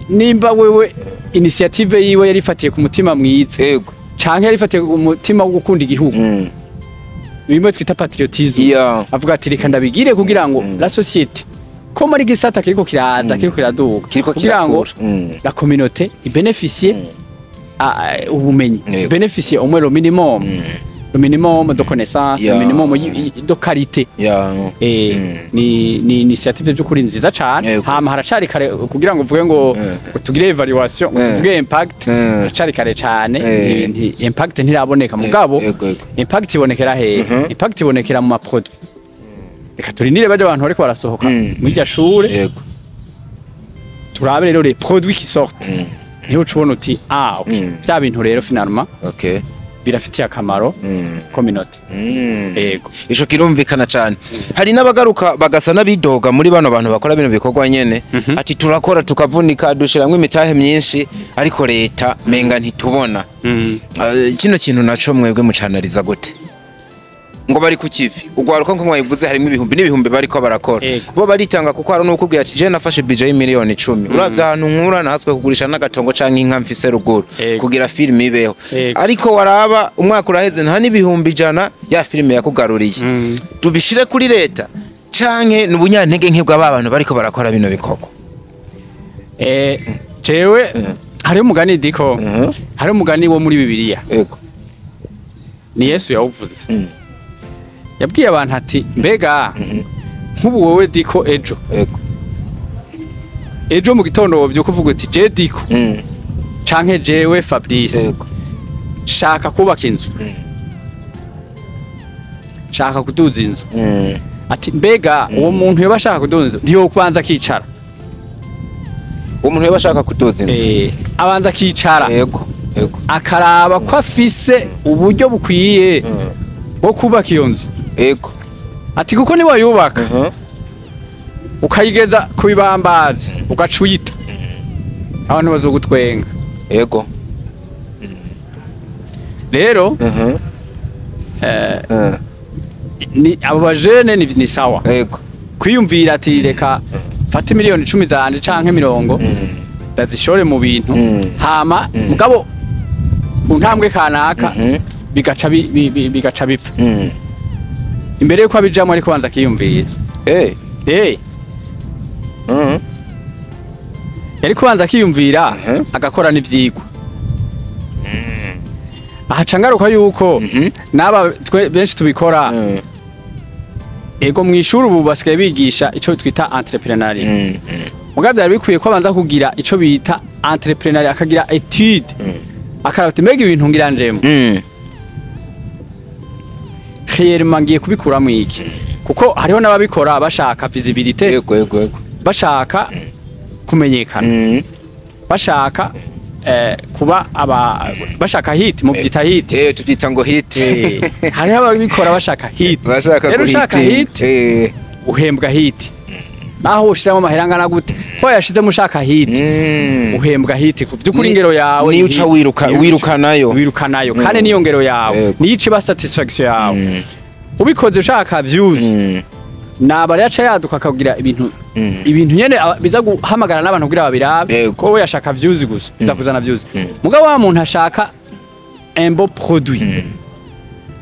S2: nimba wewe initiative yiwe yarifatiye ku mutima mwiza canke yarifatiye ku mutima wo gukunda igihugu bimwe twita patriotisme avuga ati reka ndabigire kugira ngo la société ko muri gisata kiriko kiraza kiriko kiraduka kugira ngo la communauté ibénéficie ubumenyi bénéficier au moins le minimum de connaissances le minimum de qualité ni initiative byo kuri nziza cyane hama haracari kare kugira ngo uvuge ngo tugire evaluation tuvuge impact haracari kare cyane impact ntiraboneka mugabo impact ibonekera he impact ibonekera mu produit reka turinire baje abantu bariko barasohoka muri rya shure turabe rero les produits qui sortent niho ucubona uti okay bya bintu rero finalement birafitiye akamaro community yego
S1: ico kirumvikana cyane hari n'abagaruka bagasa nabidoga muri bano bantu bakora bino bikorwa nyene ati turakora tukavunika dushiramwe imitahe myinshi ariko leta menga ntitubona kino kintu naco mwebwe mucanariza gute ngo bari ku kivi ugwaruka nko mwayivuze harimo ibihumbi n'ibihumbi bariko barakora bo baritanga kuko hari n'ukubwiye ati je nafashe budget y'imiliyoni 10 uravye ahantu nkura nahatswe kugurisha n'agatongo canke inka mfise ruguru kugira film ibeho ariko waraba umwaka uraheze nta n'ibihumbi 100 ya film yakugaruriye tubishire kuri leta canke n'ubunyantege nk'ibwa abantu bariko barakora bino bikorwa
S2: jewe hari umugani diko hari umugani wo muri Bibiliya ni Yesu yawuvuze yabwiye abantu ati mbega nk'ubu wowe diko ejo mu gitondo wobyo kuvuga uti je diko canke jewe Fabrice shaka kubaka inzu shaka kuduza inzu ati mbega uwo muntu yabashaka kuduza inzu ndiyo kubanza kicara
S1: uwo muntu yabashaka kuduza inzu
S2: abanza kicara akaraba ko afise uburyo bukwiye wo kubaka iyo nzu ati kuko niwe yubaka ukayigeza kubibambazi ugacuyita abantu bazogutwenga rero ni abo bajene ni sawa kwiyumvira ati reka fate miliyoni 10 zanje canke 70 ndazishore mu bintu hama mugabo untambwe kanaka bigaca bipfa imbere yuko abijamwe ariko banza kiyumvira yari kubanza kiyumvira agakora n'ivyigwa ahaca ngaruka yuko naba benshi tubikora ego mwishuri ubu basigaye bigisha ico twita entrepreneuriat mugabo byari bikwiye ko abanza kugira ico bita entrepreneuriat akagira étude akarabati mbega ibintu ngira njemo réellement ngiye kubikura mu iki kuko hariho nababikora bashaka visibilité bashaka kumenyekana bashaka kuba bashaka hit mu byita hit
S1: tubyita ngo hit
S2: hariho ababikora bashaka hit
S1: bashaka
S2: hit uhembwa hit naho ushiramo amaheranga gute ko yashize mushaka hit uhembwa hit ku byukuri ngero yawe
S1: ni uca wirukanayo
S2: kandi niyo ngero yawe niyice ba satisfaction yawe ubikoze ushaka views naba yaca yaduka akagira ibintu nyene biza guhamagara n'abantu kugira babirabe ko we yashaka views gusa biza kuzana views mugabo wa muntu ashaka un beau produit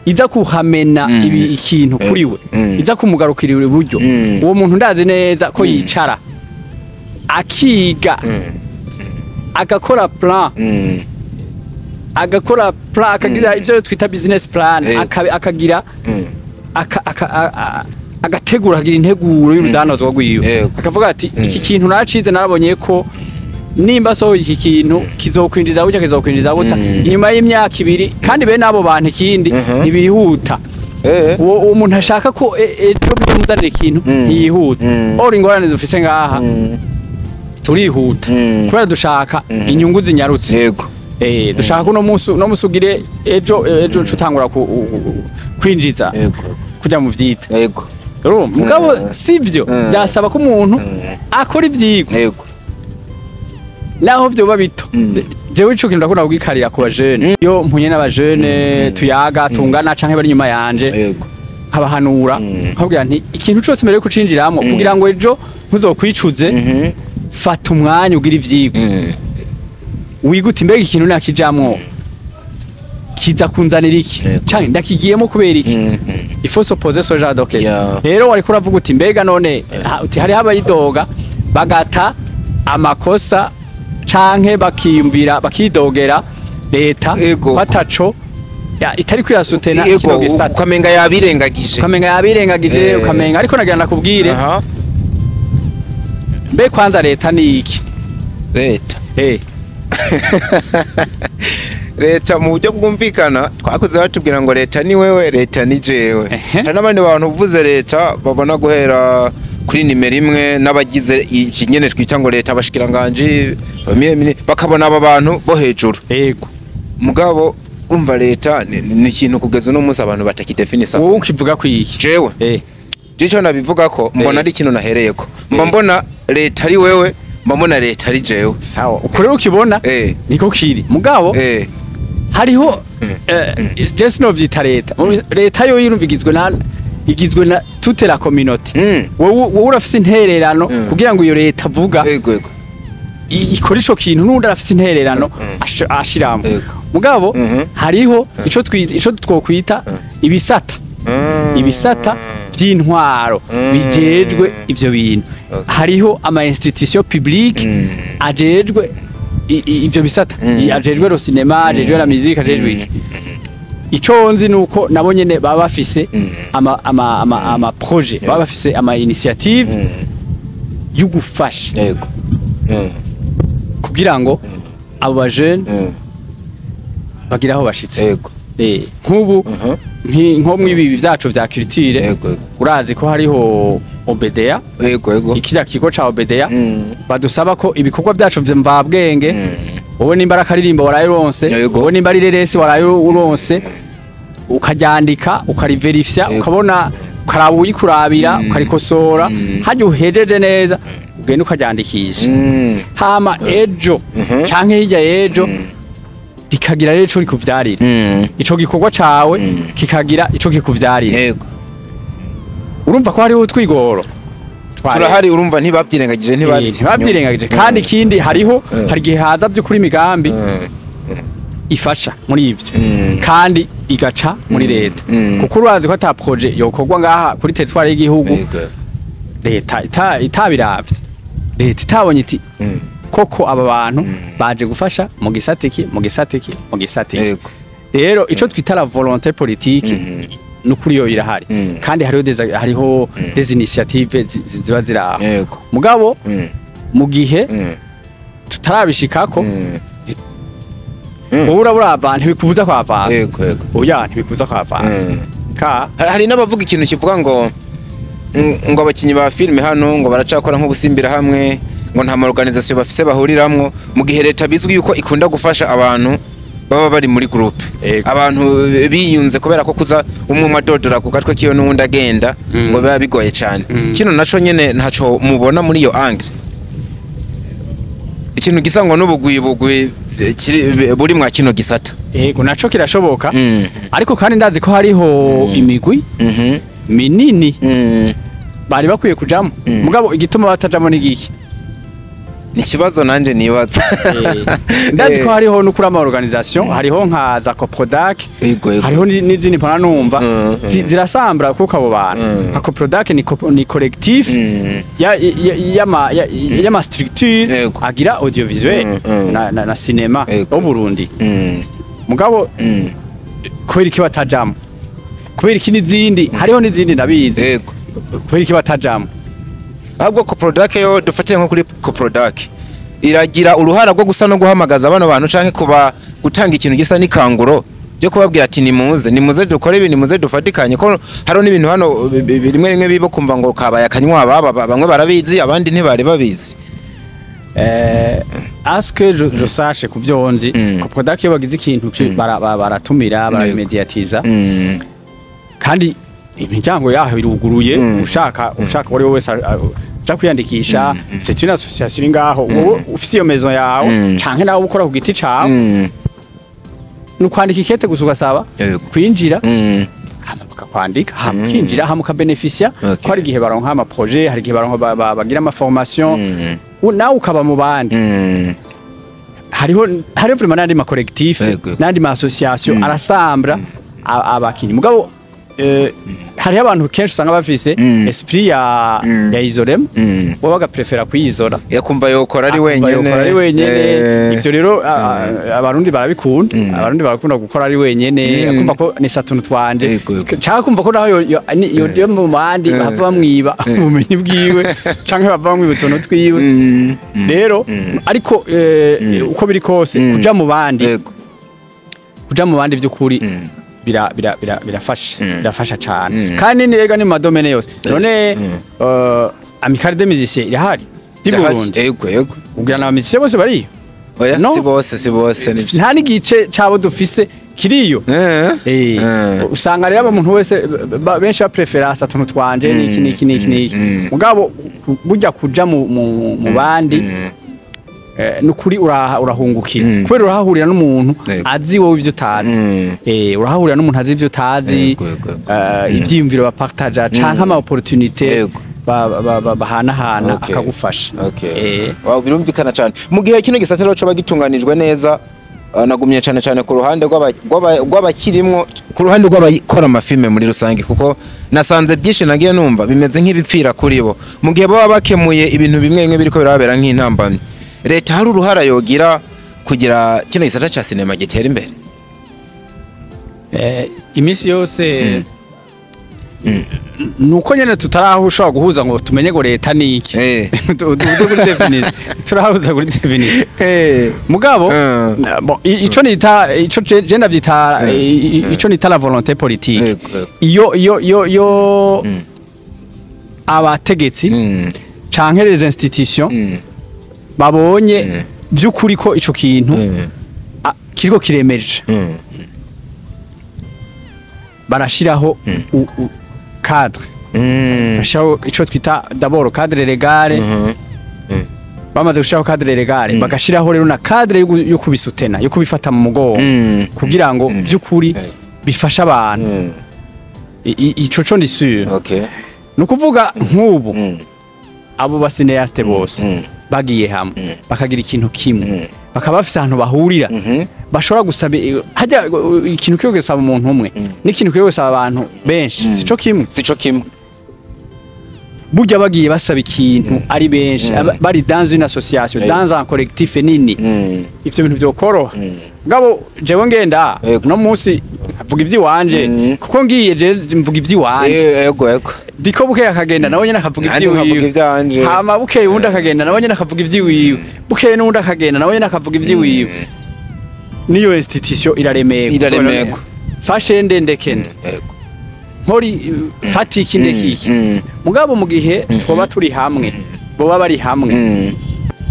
S2: iza kuhamena ikintu kuri we iza kumugarukirira iburyo uwo muntu ndazi neza ko yicara akiga agakora plan akagira ivyo twita business plan akagira agategura agira integuro y'urudandazo rwiwe akavuga ati iki kintu nacize narabonye ko nimba so iki kintu kizokwinjiza buta inyuma y'imyaka 2 kandi be nabo bantu ikindi ntibihuta uwo muntu ashaka ko ejo bizamuzanira ikintu yihuta ori ingorane dufise ngaha turihuta kubera dushaka inyungu zinyarutse yego dushaka no musugire ejo cutangura kwinjiza kujya mu vyita yego mugabo sivyo byasaba ko umuntu akora ivyiko yego naho byo babito jewe ico kintu ndakunda kugikarira ku bajene yo mpunye n'abajene tuyaga tungana canke bari nyuma yanje yego habahanura nkabwira nti ikintu cyose mbere yo kucinjiramo kugira ngo ejo ntuzokwicuze fata umwanya ugira ivyiko wiguta imbega ikintu nakijamwo kiza kunzanira iki canke ndakigiyemo kubera iki il faut se poser ce genre de questions rero wari kuravuga uti mbega none uti hari habayidoga bagata amakosa canke bakiyumvira bakidogera leta bataco itari kwirasutena kino gisata
S1: ukamenga yabirengagije
S2: ukamenga ariko nagira nakubwire mbe kwanza leta ni iki
S1: leta leta mu buryo bwumvikana twakoze batubwira ngo leta ni wewe leta ni jewe hari n'abandi bantu uvuze leta babona guhera kuri nimero imwe n'abagize ikinyene twita ngo leta abashikiranganje bakabona aba bantu bo hejuru
S2: yego
S1: mugabo umva leta ni ikintu kugeza no munsi abantu batakidefinisa
S2: wowe ukivuga ku iki
S1: jewe dico nabivuga ko mbona ari ikintu nahereyeko mbona leta ari wewe mbona leta ari jewe
S2: sawa ukorera ukibona niko kiri mugabo hariho just no vyita leta yo igizwe na toute la communauté wowe urafise intererano kugira ngo iyo leta avuga ikora ico kintu n'undi arafise intererano ashiramo mugabo hariho ico twokwita ibisata by'intwaro bijejwe ivyo bintu hariho ama institution publique ajejwe ivyo bisata ajejwe ro cinéma ajejwe la musique ajejwe iki ico nzi nuko nabo nyene baba bafise ama projet baba bafise ama initiative y'ugufasha yego kugira ngo abo bajene bagira aho bashitse yego nk'ubu nko mwibi vyacu vya culture urazi ko hariho obedea
S1: yego
S2: ikira kigo ca obedea badusaba ko ibikorwa vyacu mvabwenge wowe nimba akaririmbo warayironse wowe nimba ari reresi warayironse ukajyandika ukariverifya ukabona ukarabu uyikurabira ukarikosora hajye uhejeje neza ugenda ukajyandikisha hama ejo canke hirya ejo dikagira rero ico rikuvyarira ico gikorwa cawe kikagira ico kikuvyarira
S1: yego
S2: urumva ko hariho utwigoro
S1: turahari urumva ntibabyirengagije
S2: kandi ikindi hariho hari gihe haza by'ukuri imigambi ifasha muri ivyo kandi igaca muri leta kuko urazi ko ata projet yokorwa ngaha kuri territoire y'igihugu leta itabiravye leta itabonye iti koko aba bantu baje gufasha mu gisatiki rero ico twita la volonté politique nukuri yo irahari kandi hariho des initiatives ziba ziraho mugabo mu gihe tutarabishikako urabura abantu bikubuza kwa avanse oya ntibikubuza kwa avanse
S1: hari n'abavuga ikintu kivuga ngo abakinyi ba filime hano ngo baracakora nk'ubusimbira hamwe ngo nta organisation bafise bahuriramwo mu gihe leta bizwi yuko ikunda gufasha abantu baba bari muri groupe abantu biyunze kubera ko kuza umwe madodora ku gatwe kiyo n'undi agenda ngo biba bigoye cyane kino naco nyene ntaco mubona muri iyo angle ikintu gisangwa n'ubugwi buri mwa kino gisata
S2: yego naco kirashoboka ariko kandi ndazi ko hariho imigwi minini bari bakwiye kujamo mugabo igituma batajamo n'igiki
S1: ni kibazo nanje nibaza
S2: ndazi ko hariho no kuri ama organisation hariho nka za Coprodac hariho n'izindi mpana numva zirasambra kuko abo bantu nka Coprodac ni collectif ya ma structure agira audiovisuel na cinéma au Burundi mugabo kubera iki batajamo kubera iki n'izindi hariho n'izindi nabizi kubera iki batajamo
S1: ahubwo Coprodac yo dufatiye nko kuri Coprodac iragira uruhara rwo gusa no guhamagaza abana bantu canke kuba gutanga ikintu gisa n'ikanguro byo kubabwira ati nimuze dukore ibintu nimuze dufatikanye ko haro n'ibintu hano rimwe bibo kumva ngo kabaye akanywa bamwe barabizi abandi ntibari babizi
S2: aske je sache kuvyonzi Coprodac yo bagize ikintu baratumira barabimediatiza kandi imiryango yaho iruguruye ushaka wari wese uja kwiyandikisha c'est une association ngaho wowe ufise iyo maison yawe canke nawe ukora ku giti cawe nukwandika ikete gusa ugasaba kwinjira hama bakakwandika hama kinjira hama ukabeneficia ko hari igihe baronka ama projet hari igihe baronka bagira ama formation nawe ukaba mu bandi hariho vraiment n'andi ma collectif n'andi ma association arasambra abakinyi mugabo hariho abantu kenshi usanga bafise esprit ya isolem bo bagaprefera kwizora
S1: yakumva yokora ari wenyene
S2: ivyo rero abarundi barakunda gukora ari wenyene akumva ko ni satuntu twanje cyangwa kumva ko naho yo mu bandi bava bamwiba ubumenyi bwiwe canke bava bamwiba utuntu twiwe rero ariko uko biri kose kuja mu bandi by'ukuri birafasha cyane kandi nirega ni madomene yose none amicale des musiciens irahari di Burundi
S1: yego
S2: ubwira na musiciens bose bari
S1: oya si bose
S2: nta nigice cabo dufise kiriyo usanga rero umuntu wese benshi ba preference atuntu twanje niki mugabo burya kuja mu bandi nukuri urahungukira kubera urahahurira n'umuntu azi wowe ivyo utazi urahahurira n'umuntu azi ivyo utazi ivyiyumviro bapartage canke ama opportunité bahanahana akagufasha
S1: wow birumvikana cyane mu gihe kino gisate rero cyo bagitunganijwe neza nagumye cyane ku ruhande rw'abakirimwo ku ruhande rw'abakora amafilme muri rusange kuko nasanze byinshi nagiye numva bimeze nk'ibipfira kuri bo mu gihe baba bakemuye ibintu bimwe biriko birabera nk'intambamye leta hari uruhara yogira kugira kino gisata ca cinema gitera imbere
S2: imisi yose nuko nyene tutarahusha guhuza ngo tumenye ngo leta niki turahuza kuri definite mugabo ico je ndavyita ico nita la volonté politique iyo abategetsi canke les institutions babonye by'ukuri ko ico kintu kiriko kiremeje barashiraho cadre barashiraho ico twita d'abord cadre légal bamaze gushiraho cadre légal bagashiraho rero na cadre yo kubisutena yo kubifata mu mugongo kugira ngo by'ukuri bifasha abantu ico co ndi sûr nukuvuga nk'ubu abo basineaste bose bagiye hamwe bakagira ikintu kimwe bakaba bafise ahantu bahurira bashobora gusaba hajya ikintu cyo gusaba umuntu umwe n'ikintu cyo gusaba abantu benshi sico kimwe burya bagiye basaba ikintu ari benshi bari dans une association dans un collectif nini ivyo bintu byokoroha ngabo jewe ngenda no munsi avuga ivyi wanje kuko ngiye je mvuga ivyi wanje
S1: yego
S2: diko buke akagenda nawe nyene akavuga ivyi wiwe hama buke wundi akagenda nawe nyene akavuga ivyi wiwe buke n'undi akagenda nawe nyene akavuga ivyi wiwe niyo institution iraremego fashe ndendekene nkori fati ikindekiki mugabo mu gihe twoba turi hamwe boba bari hamwe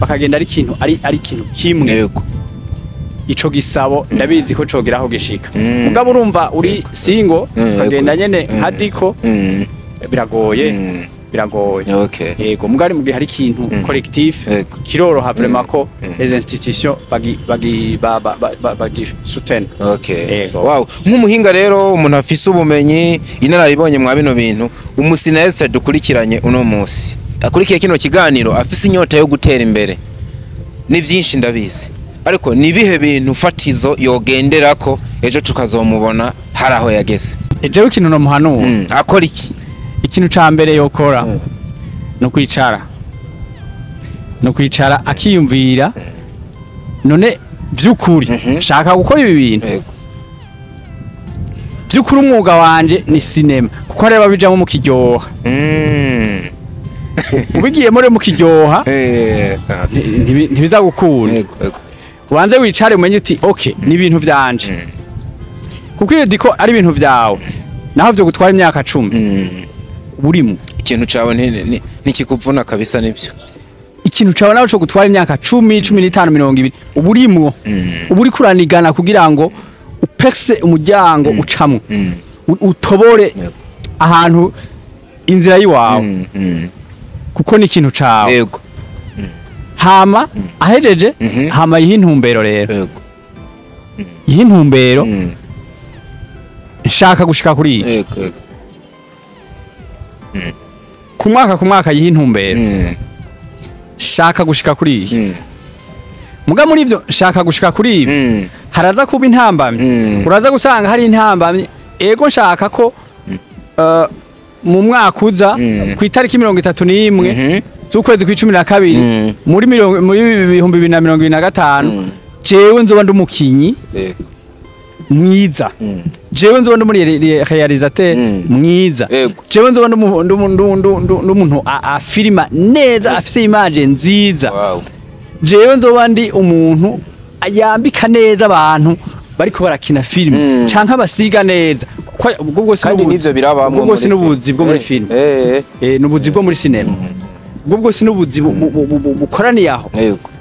S2: bakagenda ari ikintu kimwe ico gisabo ndabizi ko cogeraho gishika mugabo urumva uri singo kagenda nyene hadiko biragoye yego mugari mu gihe hari ikintu collectif kiroroha vraiment ko les institutions bagi soutien
S1: wow nk'umuhinga rero umuntu afise ubumenyi inararibonye mwa bino bintu umusineste dukurikiranye uno munsi akurikiye kino kiganiro afise inyota yo gutera imbere ni byinshi ndabizi ariko ni bihe bintu fatizo yogenderako ejo tukazomubona hari aho yageze
S2: ejo ikintu no muhanura
S1: akora iki
S2: ikintu ca mbere yokora no kwicara akiyumvira none vyukuri shaka gukora ibi bintu vyukuri umwuga wanje ni sinema kuko areba bijamo mu kiryoha ubigiye muri mu kiryoha ntibizagukunda ubanze wicare umenye uti okay ni ibintu vyanje kuko iyo diko ari ibintu vyawe naho vyo gutwara imyaka 10 burimo
S1: ikintu cawe ntikikuvuna kabisa nivyo
S2: ikintu cawe naho cyo gutwara imyaka 10 15 20 uburimo uburi kuranigana kugira ngo upekse umuryango ucamwe utobore ahantu inzira yiwawe kuko ni ikintu cawe
S1: yego
S2: hama ahejeje hama yihintumbero rero
S1: yego
S2: yihintumbero nshaka gushika kuri iki
S1: yego
S2: ku mwaka yihintumbero shaka gushika kuri iki muga muri ivyo shaka gushika kuri ibi haraza kuba intambamye uraza gusanga hari intambamye ego nshaka ko mu mwaka uza ku itariki 31 z'ukwezi kwa 12 muri 2025 jewe nzoba ndumukinyi mwiza jewe nzoba ndumuri realisateur mwiza jewe nzoba ndumuntu afilima neza afise image nziza jewe nzoba ndi umuntu yambika neza abantu bariko barakina film canka basiga neza ubwo bwose n'ubuzi bwo muri film n'ubuzi bwo muri cinema ubwo bwose n'ubuzi bukoraniye aho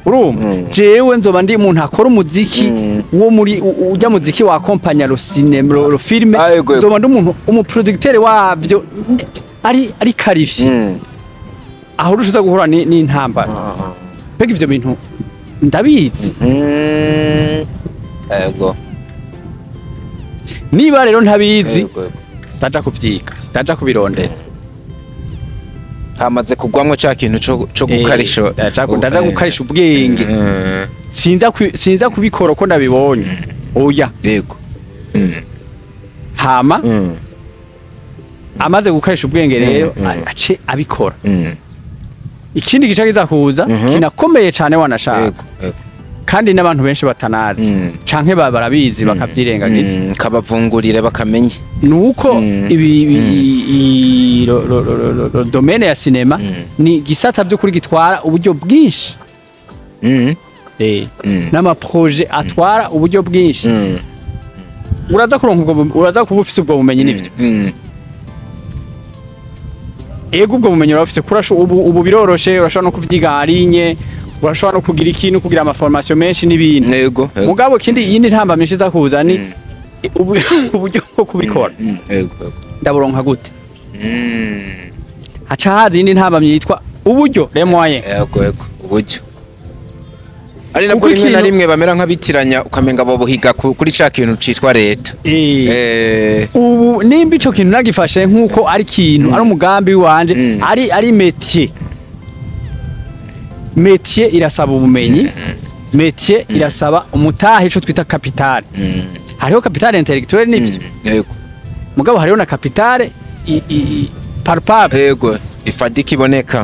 S2: urumva jewe nzoba ndi umuntu akora umuziki wo muri ujya muziki wa compagnie lo cinema lo film nzoba ndi umuntu umuproducteur wavyo ari qualifié aho rushuza guhura n'intamba pega ivyo bintu ndabizi
S1: yego
S2: niba rero ntabizi ndaja kuvyiga ndaja kubirondera
S1: hamaze kugwamwo ca kintu co gukarisha
S2: ndaja gukarisha ubwenge sinza kubikora ko ndabibonye oya
S1: yego
S2: hama amaze gukarisha ubwenge rero ace abikora ikindi gice kizakuza kinakomeye cyane wanashaka kandi n'abantu benshi batanazi canke barabizi bakavyirengagiza
S1: kabavungurire bakamenye
S2: nuko ibi domaine ya cinema ni gisata byo kuri gitwara uburyo bwinshi n'ama projet atwara uburyo bwinshi uraza kuba ufise ubwo bumenyi n'ivyo ego ubwo bumenyi urafise kurasho ubu biroroshe urashobora no kuvyiga harinye urashobora no kugira ikintu kugira ama formation menshi n'ibintu
S1: yego
S2: mugabo kindi yindi ntamba menshi za kuza ni uburyo bwo kubikora
S1: yego
S2: ndaburonka gute haca hazi yindi ntamba yitwa uburyo les moyens
S1: yego uburyo ari nabwo rimwe na rimwe bamera nk'abitiranya ukamenga bo buhiga kuri ca kintu citwa leta
S2: ubu nimba ico kintu nagifashe nkuko ari kintu ari umugambi wanje ari métier irasaba ubumenyi métier irasaba umutahe ico twita capital hariho capital intellectuel n'ivyo
S1: yego
S2: mugabo hariho na capital palpable
S1: yego ifadika iboneka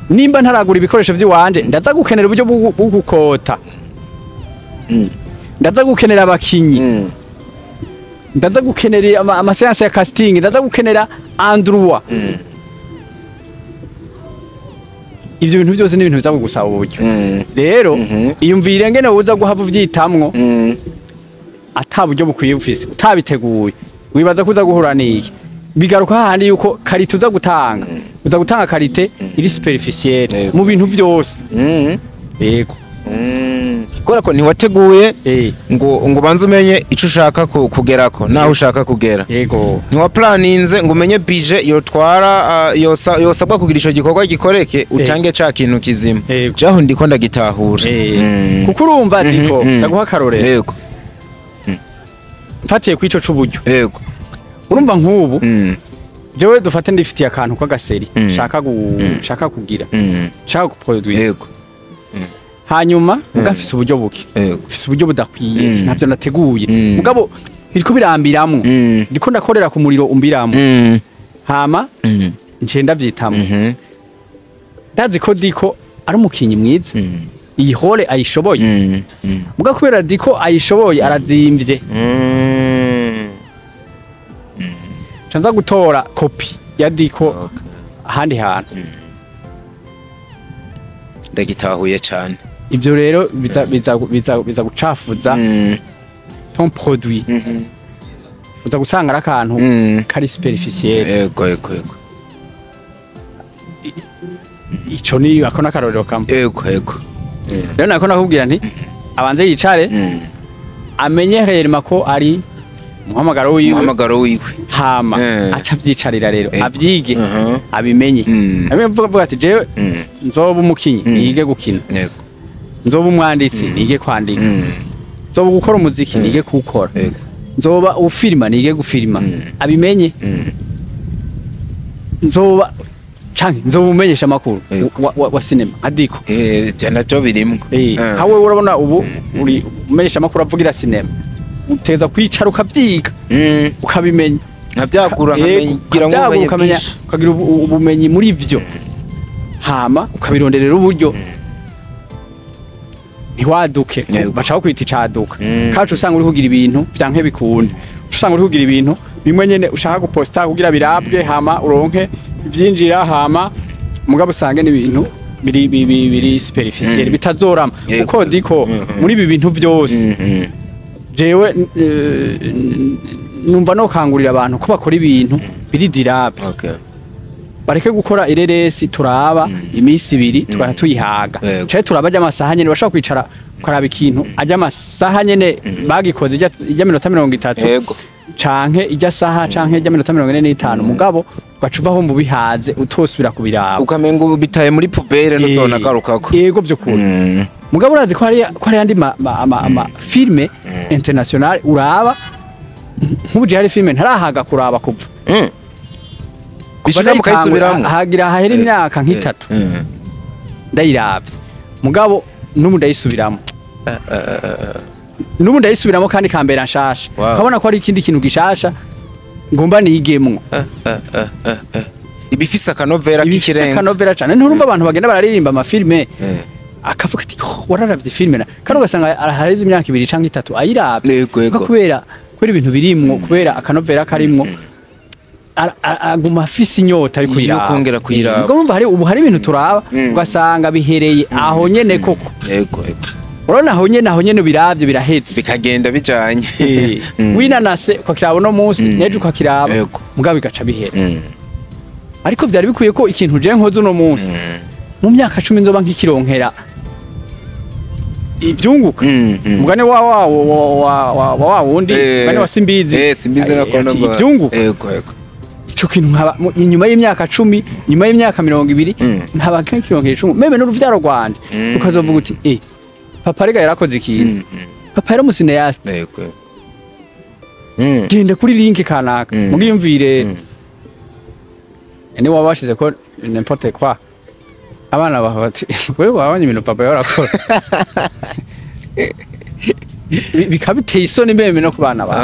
S2: nimba ntaragura ibikoresho by'iwanje ndaza gukenera uburyo bwo gukota ndaza gukenera abakinyi ndaza gukenera ama séance ya casting ndaza gukenera endroit ivyo bintu byose ni ibintu biza kugusaba uburyo rero iyumvire ngene uza guhava uvyitamwo ata buryo bukwiye ufise utabiteguye wibaza kuza guhura n'iki bigaruka hahandi yuko karite uza gutanga karite iri superficielle mu bintu byose yego
S1: kora ko ntiwateguye ngo banze umenye ico ushaka kugerako naho ushaka kugera
S2: yego
S1: ntiwa planinze ngo umenye budget yotwara yosabwa kugira ico gikorwa gikoreke utange ca kintu kizima jaho ndiko ndagitahura
S2: kuko urumva ndiko ndaguha karorero
S1: yego
S2: mfatiye ku ico c'uburyo
S1: yego
S2: urumva nk'ubu jewe dufate ndifitiye akantu kw'agaseri shaka kugira shaka kuproduire
S1: yego
S2: hanyuma ugafise uburyo buke ufise uburyo budakwiye ntavyo nateguye mugabo iriko birambiramwo ndiko ndakorera ku muriro umbiramwo hama nje ndavyitamwo ndazi ko diko ari umukinyi mwiza iyi hole ayishoboye muga kubera diko ayishoboye arazimvye canza gutora kopi ya diko ahandi hantu
S1: ndagitahuye cyane
S2: ibyo rero biza gucafuza ton produit uza gusanga ari akantu kari superficiel
S1: yego
S2: ico ni akona karorero kamwe
S1: yego
S2: rero nako nakubwira nti abanze yicare amenye rero ko ari umuhamagaro wiwe hama aca vyicarira rero avyige abimenye abivuga ati jewe nzoba umukinyi nige gukina nzoba umwanditsi nige kwandika nzoba gukora umuziki nige kuwukora nzoba ufilima nige gufilima abimenye nzoba umenyesha amakuru wa sinema adiko
S1: navyo birimwo
S2: hawe urabona ubu uri umenyesha amakuru avugira sinema uteza kwicara ukavyiga ukabimenya
S1: nkavyagura
S2: ukamenya ukagira ubumenyi muri vyo hama ukabironderera uburyo ntiwaduke bacaho kwita icaduka kacu usanga uri kugira ibintu vyanke bikunda usanga uri kugira ibintu bimwe nyene ushaka guposta kugira birabwe hama uronke ivyinjira hama mugabo usange n'ibintu biri superficiel bitazorama uko diko muri ibi bintu byose jewe numva no kangurira abantu ko bakora ibintu biri durable bareke gukora ireresi turaba imisi ibiri twara tuyihaga cyaje turaba amasaha nyene bashaka kwicara ukaraba ikintu ajya amasaha nyene bagikoze ijya minota 30 canke ijya saha canke ijya minota 45 mugabo bacuvaho mu bihaze utosubira kubiraba
S1: ukamengo bitaye muri poubelle nozona garukako
S2: yego byo kuntu mugabo urazi ko hari andi filme international uraba nk'ubuje hari filme ntarahaga kuraba kuva
S1: bishika mukayisubiramwe
S2: hagira hahera imyaka nk'itatu ndayiravye mugabo n'ubu ndayisubiramo n'ubu ndayisubiramo kandi kambera nshasha kabona ko ari ikindi kintu gishasha ngomba nigemwo
S1: ibifisa kanovera k'ikirenga
S2: ibifisa kanovera cyane nturumva abantu bagenda bararirimba amafilme akavuga ati wararavye filme na kandi ugasanga araheze imyaka 2 canke 3 ayiravye kubera ibintu birimwo kubera akanovera karimwo aguma afise inyota ariko
S1: yikongera kuyiraba
S2: ngomba hari ibintu turaba ugasanga bihereye aho nyene koko urona aho nyene biravye birahetse
S1: bikagenda bijanye
S2: winanase ukakiraba no munsi neje ukakiraba mugabo bigaca bihera ariko vyari bikwiye ko ikintu je nkoze no munsi mu myaka 10 nzoba nkikironkera ivyunguka mugane wa wundi mugane wa simbizi
S1: nakona
S2: ivyunguka ico kintu nkaba inyuma y'imyaka 10 nyuma y'imyaka 20 nkaba nkironkera 10 meme n'uruvyaro rwanje ukazovuga uti papa rega yarakoze ikintu papa yari umusineyaste genda kuri link kanaka mugiyumvire ni wabashize ko n'importe quoi abana bahati wewe wabanye ibintu papa yarakora bikabiteye isoni meme no kubana ba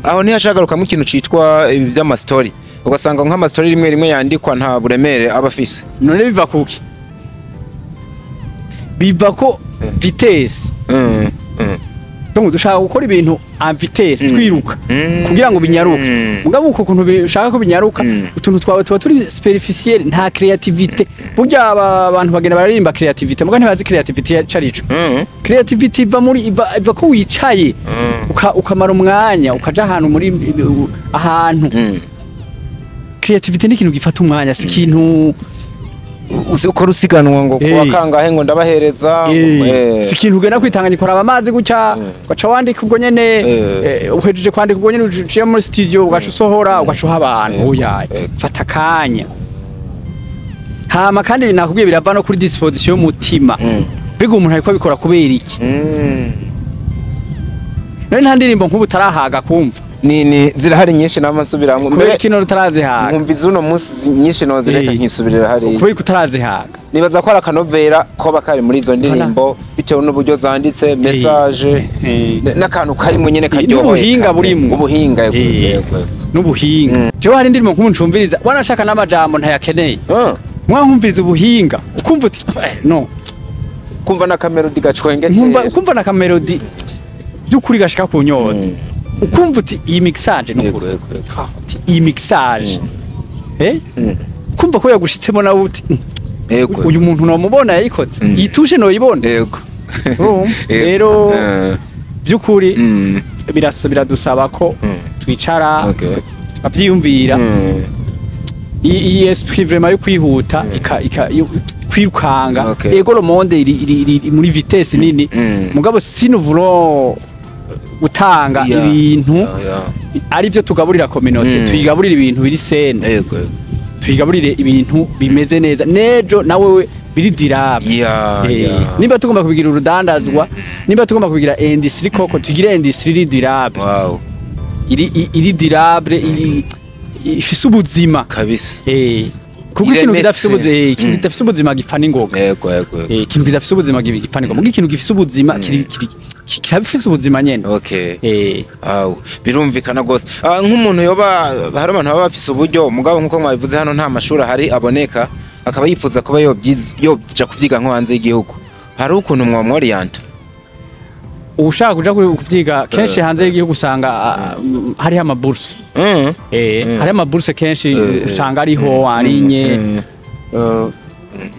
S1: aho ni hashagaruka mu kintu citwa ivy'ama story ugasanga nk'ama story rimwe yandikwa nta buremere abafise
S2: none biva ko vitesse donc dushaka gukora ibintu en vitesse twiruka kugira ngo binyaruke mugabo uko kuntu bishaka ko binyaruka utuntu twawe tuba turi superficiel nta creativity burya abantu bagenda baririmba creativity mugabo ntibazi creativity carico creativity iva ko wicaye ukamara umwanya ukaja ahantu muri ahantu creativity ni ikintu gifata umwanya si ikintu
S1: ukora usiganwa ngo kwakangahe ngo ndabahereza
S2: sikintu ugenda kwitanganya kuraba amazi gucya ugaca wandika ubwo nyene uhejeje kwandika ubwo nyene uciye muri studio ugaca usohora ugaca abantu oyaye fata kanya hama kandi nakubwiye birava no kuri disposition y'umutima biga umuntu ariko bikora kubera iki none nta ndirimbo nk'ubu tarahaga kumva
S1: ni zirahari nyinshi n'amasubiramwe
S2: kubera kino rutarazihaga
S1: nkumva izuno munsi nyinshi no zireka nkisubirira hari
S2: kubera kutarazihaga
S1: nibaza ko arakanovera ko bakari muri izo ndirimbo bitewe n'uburyo zanditse message n'akantu karimo nyene karyohoye
S2: ubuhinga burimo
S1: ubuhinga
S2: n'ubuhinga je hari indirimbo nk'umuncumviriza wanashaka n'amajambo ntayakeneye mwankumviza ubuhinga ukumva uti no
S1: kumva na kamelodi gacwenge
S2: kumva na kamelodi byukuri gashika ku nyota ukumva uti iyi mixage n'ukuri iyi mixage kumva ko yagushitsemo nawe uti uyu muntu nomubona yayikoze yitushe no yibona
S1: yego
S2: rero byukuri biradusaba ko twicara tukavyiyumvira iyi esprit vraiment yo kwihuta kwirukanga ego le monde iri muri vitesse nini mugabo si nous voulons gutanga ibintu ari byo tugaburira communauté tuyigaburira ibintu biri sene tuyigaburire ibintu bimeze neza nejo nawe biri durable nimba tugomba kubigira urudandazwa nimba tugomba kubigira industrie koko tugire industrie durable iri durable ifise ubuzima
S1: kabisa
S2: kuko ikintu kidafise ubuzima gipfa n'ingoga ikintu kidafise ubuzima gipfa n'ingoga mugihe ikintu gifise ubuzima kirabifise ubuzima nyene
S1: birumvikana gose nk'umuntu yoba hari abantu baba bafise uburyo mugabo nkuko mwabivuze hano nta mashuri hari aboneka akaba yifuza kuba yoja kuvyiga nko hanze y'igihugu hari ukuntu mwamorienta
S2: ushaka kuja kuvyiga kenshi hanze y'igihugu usanga hariho amaburse hariho amaburse kenshi usanga ariho arinye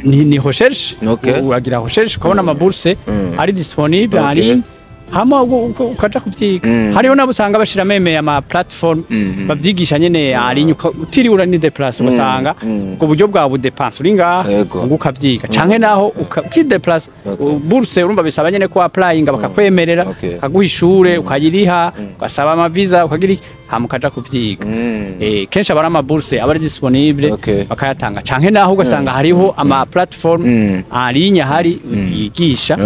S2: ni recherche uragira recherche ukabona amaburse ari disponible ari hama ukaja kuvyiga hariho nabo usanga bashira meme ama platform bavyigisha nyene arinye utiri ura ni déplace ugasanga ubwo buryo bwa budepense uri ngaha ukavyiga canke naho ukideplace bourse urumva bisaba nyene ko applyinga bakakwemerera kaguha ishure ukayiriha ugasaba ama visa ukagira hama ukaja kuvyiga kenshi abari ama bourse abari disponible bakayatanga canke naho ugasanga hariho ama platform arinye hari yigisha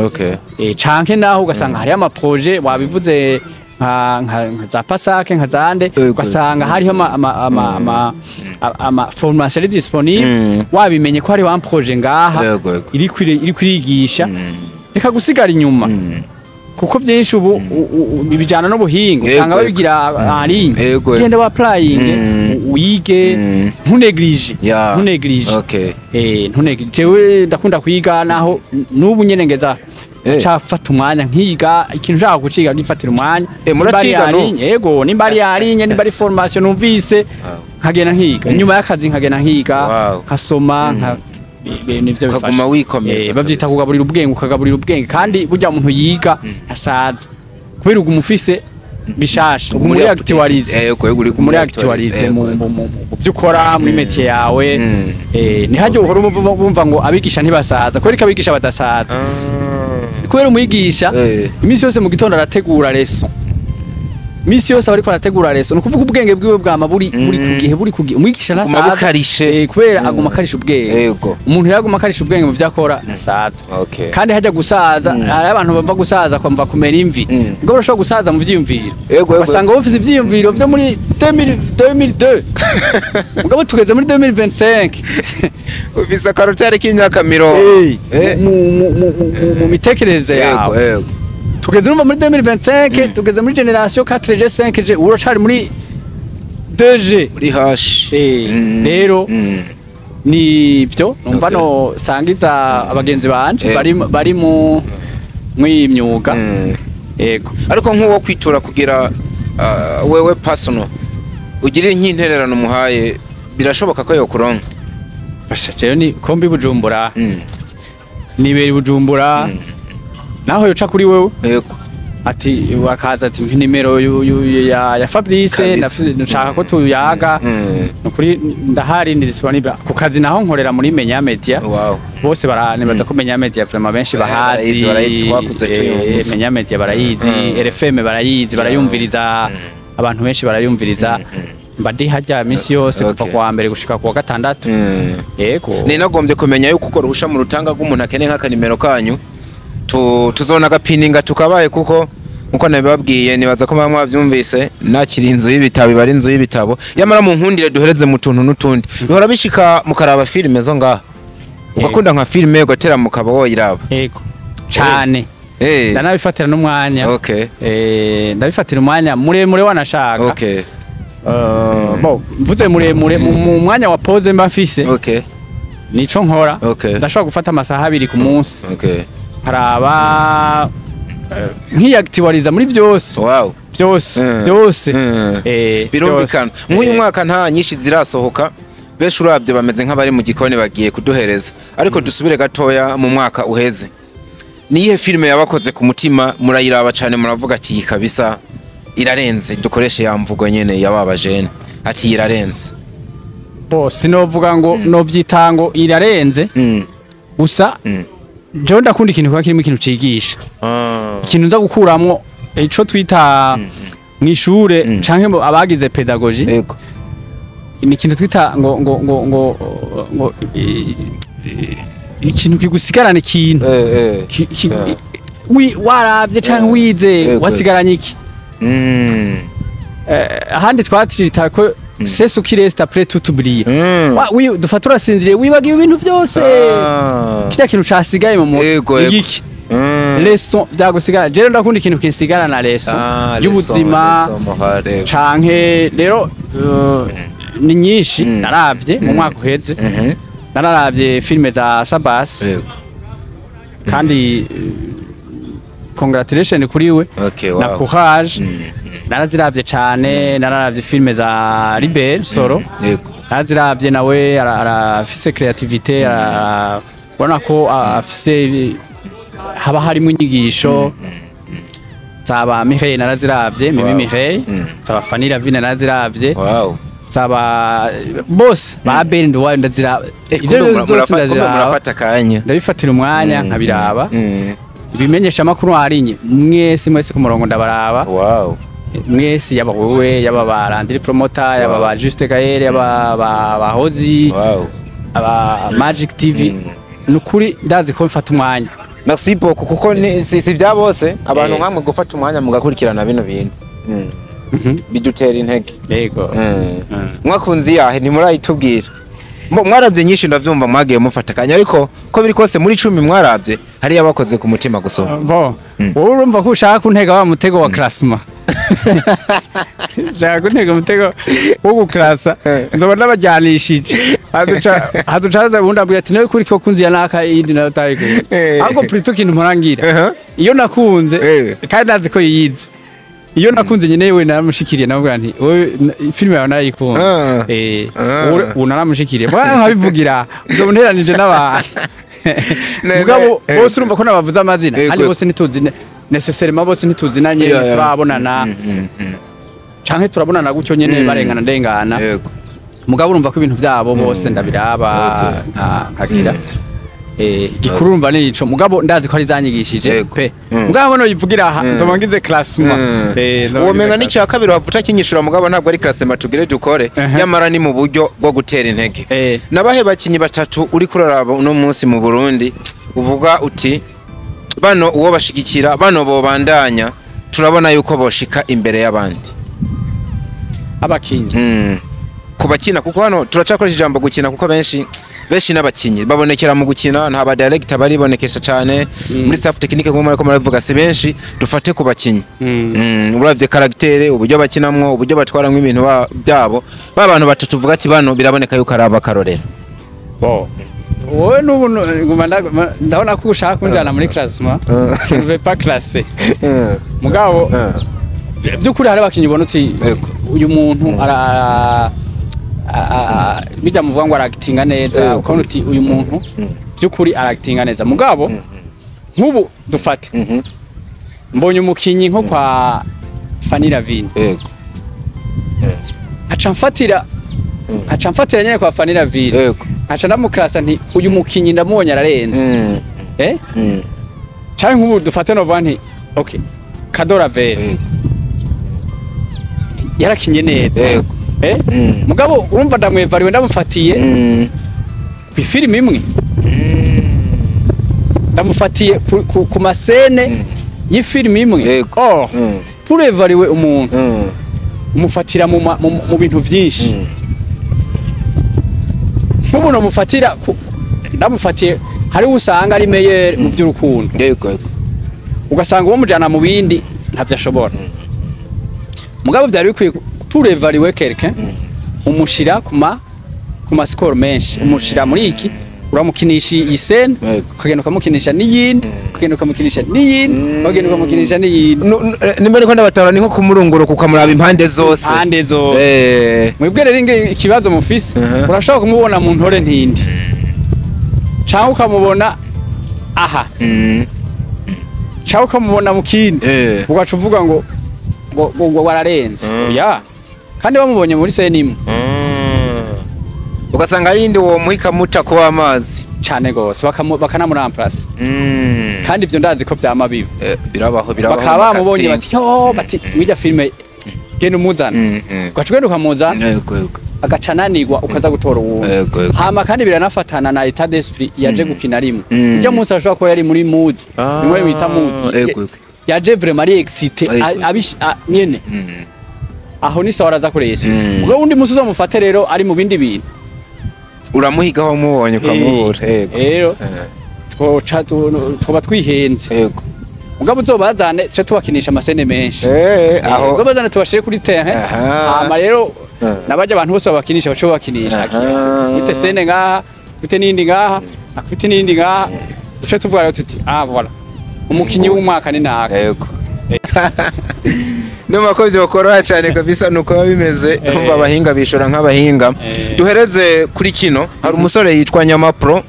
S2: canke naho ugasanga hari ama projet wabivuze nka za pasake nka zande ugasanga hariho ama formation disponible wabimenye ko hari wa projet ngaha iri kurigisha reka gusigara inyuma kuko byinshi ubu bijana no buhinga usanga babigira ari genda wa applying uyige ntuneglige ntuneglige ndakunda kwiga naho nubu nyene ngeza chafata umwanya nkiga ikintu ushaka guciga gifatira umwanya yego nimba ari yarinye nimba ari formation numvise nkagena nkiga nyuma y'akazi nkagena nkiga nkasoma nivyo bifasha bavyita kugaburira ubwenge ukagaburira ubwenge kandi burya umuntu yiga asaza kubera umufise bishasha muri actualize mu byukora muri métier yawe ni hajye uhora bumva ngo abigisha ntibasaza kubera abigisha badasaza kubera umwigisha imisi yose mu gitondo arategura leçon imisi yose bariko arategura leçon nukuvuga ubwenge bwiwe bwama buri kugihe umwigisha nasaza kubera aguma karisha ubwenge umuntu yaguma karisha ubwenge mu vyakora nasaza kandi hajya gusaza ari abantu bava gusaza kwamva kumera imvi ngo urashobora gusaza mu vyiyumviro basanga ufise ivyiyumviro vyo muri 2002 mugabo tugeze muri 2025
S1: ufise karotari k'imyaka 10
S2: mu mitekerereze yawe tugeze numva muri 2025 tugeze muri generation 4G 5G uracari muri 2G
S1: muri hash
S2: rero ni byo numva no sangiza abagenzi banje bari mu mwimyuga yego
S1: ariko nkuwo kwitura kugira wewe personal ugire nk'intererano muhaye birashoboka ko yokuronka
S2: bashaje ni kombi Bujumbura niberi Bujumbura naho yoca kuri wewe
S1: yego
S2: ati wakaza ati nimero ya Fabrice nshaka ko tuyaga nukuri ndahari ndi disponible ku kazi naho nkorera muri Menya Media bose baranibaza ko Menya Media vraiment benshi bahazi Menya Media barayizi RFM barayizi barayumviriza abantu benshi barayumviriza mbadi hajya misi yose kuva kwa mbere gushika kwa gatandatu yego
S1: ni nagombye kumenya yuko ukora uhusha mu rutanga rw'umuntu akene nk'akanimero kanyu tuzona gapininga tukabaye kuko nkuko nabibabwiye nibaza ko bamwe bavyumvise nakiri inzu y'ibitabo bari inzu y'ibitabo yamara mu nkundire duhereze mu tuntu n'utundi bihora bishika mukaraba filime zo ngaha ugakunda nka filime ugatera mu kabo woyiraba
S2: yego cyane ndanabifatira n'umwanya ndabifatira umwanya muremure wanashaka mvuze muremure mu mwanya wa pause mba mfise nico nkora ndashobora gufata amasaha 2 ku munsi haraba nk'iyactualiza muri byose byose
S1: birumvikana nk'uyu mwaka nta nyinshi zirasohoka benshi uravye bameze nk'abari mu gikoni bagiye kuduhereza ariko dusubire gatoya mu mwaka uheze niyihe filime yabakoze ku mutima murayiraba cyane muravuga ati kabisa irarenze dukoreshe yamvugo nyene yababajene ati irarenze
S2: sinovuga ngo novyitango irarenze gusa jo ndakunda ikintu kwa kirimo ikintu cigisha ikintu nza gukuramwo ico twita mwishure canke abagize pedagogy ni ikintu twita ngo ikintu kigusigarana ikintu waravye canke wize wasigaranye iki ahandi twatirita ko c'est ce qui reste après tout oublier dufatura sinzire wibagiye ibintu byose kita kintu casigaye mu mutwe iki leçon byagusigara je ndakunda ikintu kinsigara na leçon y'ubuzima canke rero ni nyinshi naravye mu mwaka uheze nararavye filme za Sabas kandi congratulations kuri we na courage naraziravye cyane nararavye filme za Imbere solo naraziravye nawe arafise creativité ubona ko afise haba harimo inyigisho zaba Mireille naraziravye Mireille zaba Fanny Lavine naraziravye zaba boss ba band wa ndazira ivyo byose murafata kanya ndabifatira umwanya nkabiraba ibimenyesha makuru harinye mwese ku murongo ndabaraba mwese yaba wewe yaba barandiri promoter yaba ba Juste Gaël yaba ba Hozi aba Magic TV nukuri ndazi ko mfata umwanya
S1: merci beaucoup kuko si vya bose abantu nkamwe gufata umwanya mugakurikirana bino bintu bidutera intege
S2: yego
S1: mwakunzi yahe ntimurayitubwira mwarabye nyinshi ndavyumva mwagiye mufata kanya ariko ko biri kose muri 10 mwarabye hari yabakoze ku mutima gusoma
S2: wowe urumva ko ushaka kuntega wa mutego wa classement ja kuntega mutego wo guklasa nzobona bajyanishije haducaza bunda bwa ati nawe kuri ko kunzi yanaka yindi nayo tayiko ahubwo plutôt kintu murangira iyo nakunze kandi nazi ko yize iyo nakunze nyene we naramushikiriye navuga nti wowe filime yawe narayikunda unaramushikiriye nkabivugira nzoboneranije n'abantu mugabo bose urumva ko nabavuze amazina kandi bose nituzi necessairement bose nituzi nanye turabonana canke turabonana gucyo nyene barengana ndengana mugabo urumva ko ibintu byabo bose ndabiraba nkagira gikuru urumva nico mugabo ndazi ko ari zanyigishije pe mugabo no yivugira aha nzomangize classement
S1: womenga ni cya kabiri wavuta kinyishura mugabo ntabwo ari classement tugire dukore yamara ni mu buryo bwo gutera intege nabahe bakinyi batatu uri kuraraba uno munsi mu Burundi uvuga uti bano uwo bashigikira bano bo bandanya turabona yuko boshika imbere y'abandi
S2: abakinyi
S1: kubakina kuko hano turacakoresha ijambo gukina kuko benshi n'abakinyi babonekera mu gukina nta ba director bari bonekesha cyane muri staff technique ngo mariko maravuga se benshi dufate ku bakinyi uravye caractère uburyo bakinamwo uburyo batwaramwe ibintu byabo babantu batatu vuga ati bano biraboneka yuko araba karorero
S2: wowe nubu ndabona ko ushaka kunjana muri classement je ne vais pas classer mugabo byukuri hari abakinyi bona uti uyu muntu bijya muvuga ngo aractinga neza ukabona uti uyu muntu byukuri aractinga neza mugabo nkubu dufate mbonye umukinyi nko kwa Fanny Lavine aca mfatira nyene kwa Fanny Lavine aca ndamuklasa nti uyu mukinyi ndamubonye ararenze cyane nkubu dufate no vanti okay Kadora Vere yarakinye neza mugabo urumva ndamwevariwe ndamufatiye ku filime imwe ndamufatiye ku masene y'ifilm imwe oh pour évaluer umuntu umufatira mu bintu byinshi nk'umuntu mufatira ndamufatiye hari usanga ari meilleur mu by'urukundo ugasanga uwo mujana mu bindi ntavyo ashobora mugabo byari bikwiye pour évaluer quelqu'un umushira kuma score menshi umushira muri iki uramukinisha isene ukagenda ukamukinisha n'iyindi ukagenda ukamukinisha n'iyindi ukagenda ukamukinisha n'iyindi
S1: nimero ko ndabatara ni nko kumurunguro kukamuraba impande zose
S2: mwebwe rero ikibazo mufise urashaka kumubona mu ntore ntindi cyangwa ukamubona aha cyangwa ukamubona mu kindi ugaca uvuga ngo wararenze ya kandi bamubonye muri sene imwe
S1: ugasanga ari indi uwo muhika muta kuba amazi
S2: cyane gose bakanamuramplasa kandi ivyo ndazi ko vyama bibi
S1: birabaho
S2: bakaba bamubonye bati yo bati mwija filme genda umuzana ugacugenda ukamuzana agacananirwa ukaza gutora uwo hama kandi biranafatana na état d'esprit yaje gukina rimwe ujya munsi ashobora kuba yari muri mood nimwe bita mood yaje vraiment ari excité nyene aho ni sawara za kure Yesu ubwo undi musi uzamufate rero ari mu bindi bintu
S1: uramuhiga aho mubonye ukamubura
S2: rero twoba twihenze mugabo uzobazane cyo tubakinisha amasene menshi
S1: aho
S2: uzobazane tubashire kuri terrain hama rero nabaje abantu bose babakinisha baco bakinisha gute sene ngaha gute nindi ngaha akubite nindi ngaha uce tuvuga rero tuti voilà umukinyi w'umwaka ni naka
S1: no makozi bakora cyane kabisa nuko bimeze kumva abahinga bishora nk'abahinga duhereze kuri kino hari umusore yitwa Nyamapro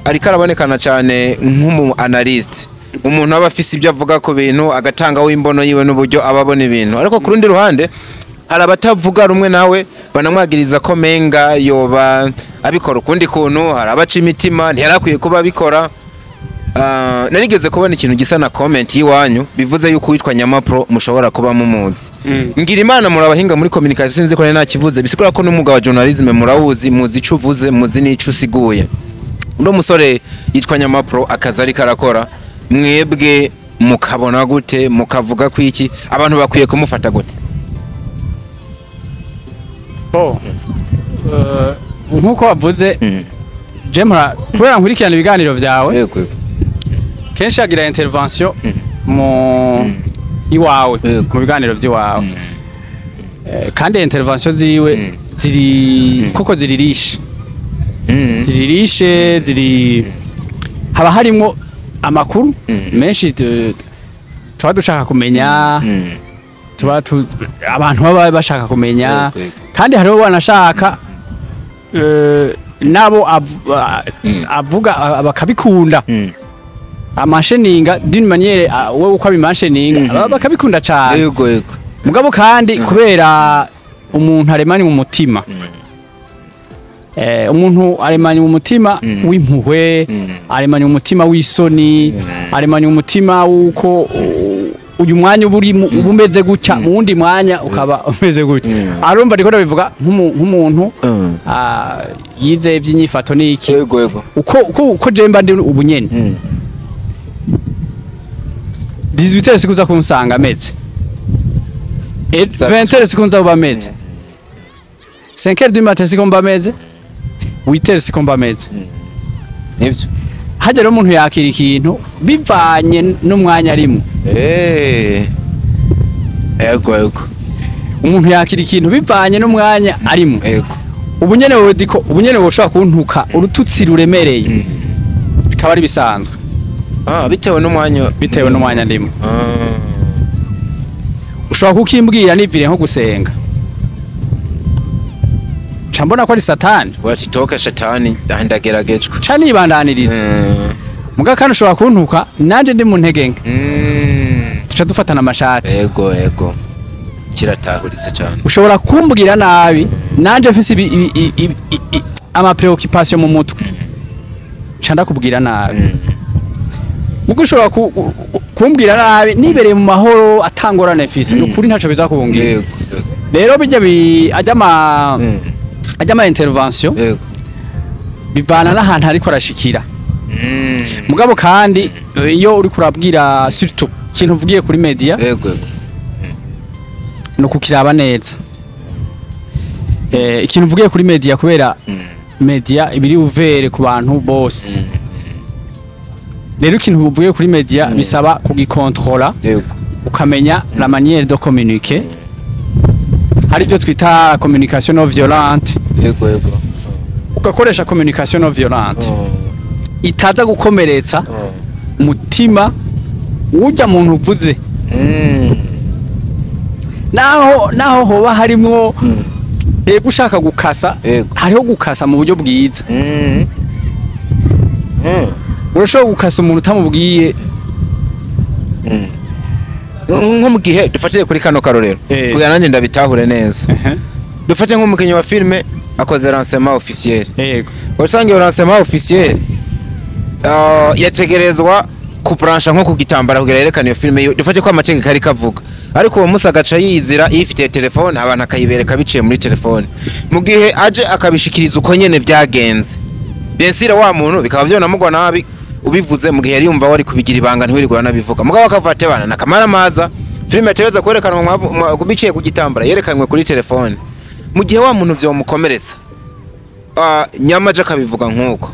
S1: ariko arabonekana cyane nk'umu analyst umuntu aba afise ibyo avuga ku bintu agatanga w'imbono yiwe n'uburyo ababona ibintu ariko ku rundi ruhande hari abatavuga rumwe nawe banamwagiriza ko menga yoba abikora ukundi kuntu hari abaca imitima ntiyarakwiye kuba abikora narigeze kubona ikintu gisa na comment yiwanyu bivuze yuko witwa Nyamapro mushobora kuba mumuzi ngira imana muri abahinga muri communication sinzi ko nta kivuze bisikora ko n'umugabo wa journalism murawuzi muzi ico uvuze muzi n'ico usiguye uno musore yitwa Nyamapro akaza ari karakora mwebwe mukabona gute mukavuga kwiki abantu bakwiye kumufata gute
S2: nkuko wavuze Jemra kubera nkurikirana ibiganiro vyawe kenshi agira intervention mu iwawe mu biganiro by'iwawe kandi intervention ziwe ziri koko ziririshe ziri haba harimo amakuru menshi tuba dushaka kumenya abantu baba bashaka kumenya kandi hariho banashaka nabo avuga bakabikunda amasheninga d'une manière wowe uko abimasheninga bakabikunda cyane mugabo kandi kubera umuntu aremanye mu mutima umuntu aremanye mu mutima w'impuhwe aremanye mu mutima w'isoni aremanye mu mutima wuko uyu mwanya ubumeze gutya mu wundi mwanya ukaba umeze gutya arumva ndiko ndabivuga nk'umuntu yize iby'inyifato n'iki uko jemba ndi ubunyene 18 sikuza kunsanga ameze 20 sikunza uba ameze 5 du matin sikumba ameze 8 sikumba ameze
S1: nibyo
S2: hajya umuntu yakira ikintu bivanye n'umwanya arimo
S1: ego
S2: umuntu yakira ikintu bivanye n'umwanya arimo ubunyene wowe diko ubunyene woshaka kuntuka urututsi ruremereye bikaba ari bisanzwe
S1: bitewe
S2: n'umwanya ndimo ushobora kukimbwira nivire nko gusenga chambona ko ari satani
S1: watitoka shatani ndageragejwe
S2: cani ibandaniriza muga kandi ushobora kuntuka nanje ndi mu ntege tuca dufatana amashati
S1: ego kiratahuritse cyane
S2: ushobora kumbwira nabi nanje mfise ama preoccupation mu mutwe canda kubwira nabi mugo ushobora kumbwira nabi nibereye mu mahoro atangorane mfise n'ukuri ntaco bizakubungira rero bijya ajama intervention bivana n'ahantu ariko arashikira mugabo kandi iyo uri kurabwira surtout ikintu uvugiye kuri media
S1: yego
S2: no kukiraba neza ikintu uvugiye kuri media kubera media ibiri uvere ku bantu bose rero ikintu uvugiye kuri media bisaba kugikontrola ukamenya la manière de communiquer hari byo twita communication non violente
S1: yego
S2: ugakoresha communication non violente itaza gukomeretsa mutima ujya muntu uvuze naho hoba harimo yego ushaka gukasa hariho gukasa mu buryo bwiza urashobora gukasa umuntu utamubwiye
S1: nko mu gihe dufatiye kuri kano karorero kugira nanjye ndabitahure neza dufate nk'umukinnyi wa filime akoze lancement officiel
S2: yego
S1: usangiye lancement officiel yategerezwa kupransha nko kugitambara kugira yerekane iyo filime dufate ko amategeko ari kavuga ariko uwo musa agaca yizira ifite telefone abantu akayibereka biciye muri telefone mu gihe aje akabishikiriza uko nyene vyagenze bensira wa muntu bikaba vyonamugwa nabi ubivuze mu gihe yari yumva wari kubigira ibanga ntiwirigura nabivuga mugabo akavate bana nakamara maza filime ateweza kwerekanwa biciye kugitambara yerekanwe kuri telefone mu gihe wa muntu vyomukomeretsa nyamaje akabivuga nkuko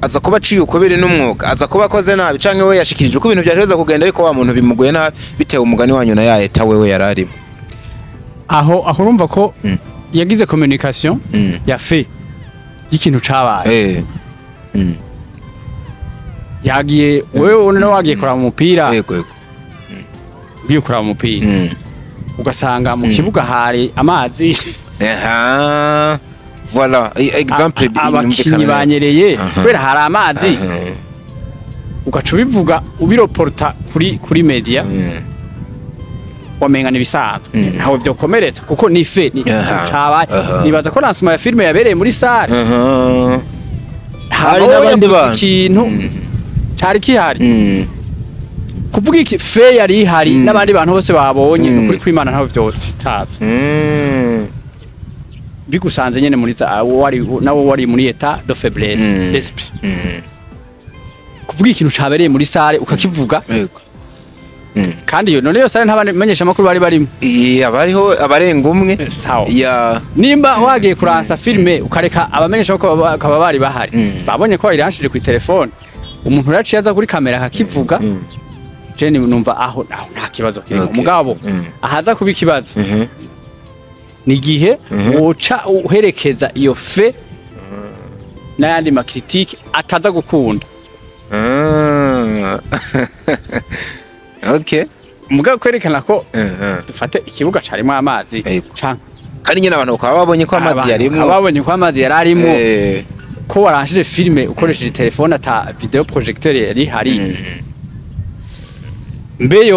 S1: aza kuba ciye uko biri n'umwuga aza kuba akoze nabi canke we yashikirije uko ibintu byareza kugenda ariko wa muntu bimuguye nabi bitewe umugani wanyu na yaheta wewe yararimo
S2: aho urumva ko yagize communication ya fait y'ikintu cabaye yagiye wewe no wagiye kora mu mupira
S1: yego
S2: ugiye kora mu mupira ugasanga mu kibuga hari amazi
S1: voilà exemple
S2: abakinyi banyereye kubera hari amazi ugaca ubivuga ubiroporta kuri media wamenga nibisanzwe ntawe byokomeretsa kuko ni fe ni cabaye nibaza ko lancement ya filme yabereye muri salle hari n'abandi bantu ikintu cari kihari kuvuga iki fe yari ihari n'abandi bantu bose babonye kuri kwimana ntawe byotaza bigusanze nyene muri nawo wari muri état de faiblesse d'esprit kuvuga ikintu cabereye muri salle ukakivuga kandi yo none yo salle ntabamenyesha makuru bari barimo
S1: abariho abarenga umwe
S2: ya nimba wagiye kuransa filme ukareka abamenyesha ko bakaba bari bahari babonye ko iranshije ku telefone umuntu uraciye aza kuri kamera akakivuga je numva aho nta kibazo kirimo mugabo ahaza kuba ikibazo ni gihe woca uherekeza iyo fe n'ayandi makritike ataza gukunda
S1: okay
S2: mugabo kwerekana ko dufate ikibuga carimo amazi canka
S1: kandi nyene abantu bakaba babonye ko amazi yarimo
S2: babonye ko amazi yararimo ko waranshije filme ukoresheje telefone ata video projecteur yari hari mbe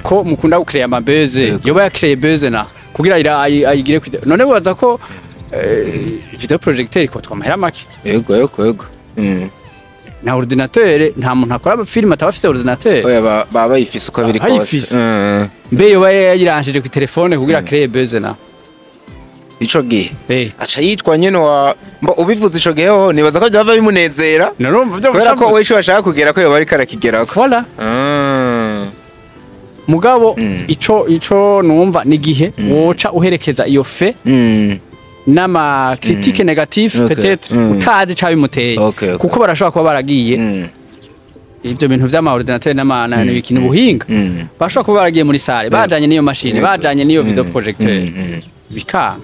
S2: ko mukunda gucreate amabeze yoba ya créer beze na kugira ayigire none baza ko video projecteur ikotwa amahera make
S1: yego
S2: na ordinateur nta muntu akora film atabafise ordinateur
S1: oya baba bayifise uko biri kose
S2: mbe yoba yayiranshije ku telefone kugira créer beze na
S1: ico gihe aca yitwa nyene wa ubivuze ico gihe ho nibaza ko byava bimunezera kubera ko we ico bashaka kugera ko yoba ari karakigerako
S2: voilà mugabo ico numva ni gihe woca uherekeza iyo fe n'ama critique négatif peut-être utazi cabimuteye kuko barashobora kuba baragiye ivyo bintu vy'ama ordinateur n'amana n'ibikini buhinga bashobora kuba baragiye muri salle bajanye niyo machine bajanye niyo video projecteur bika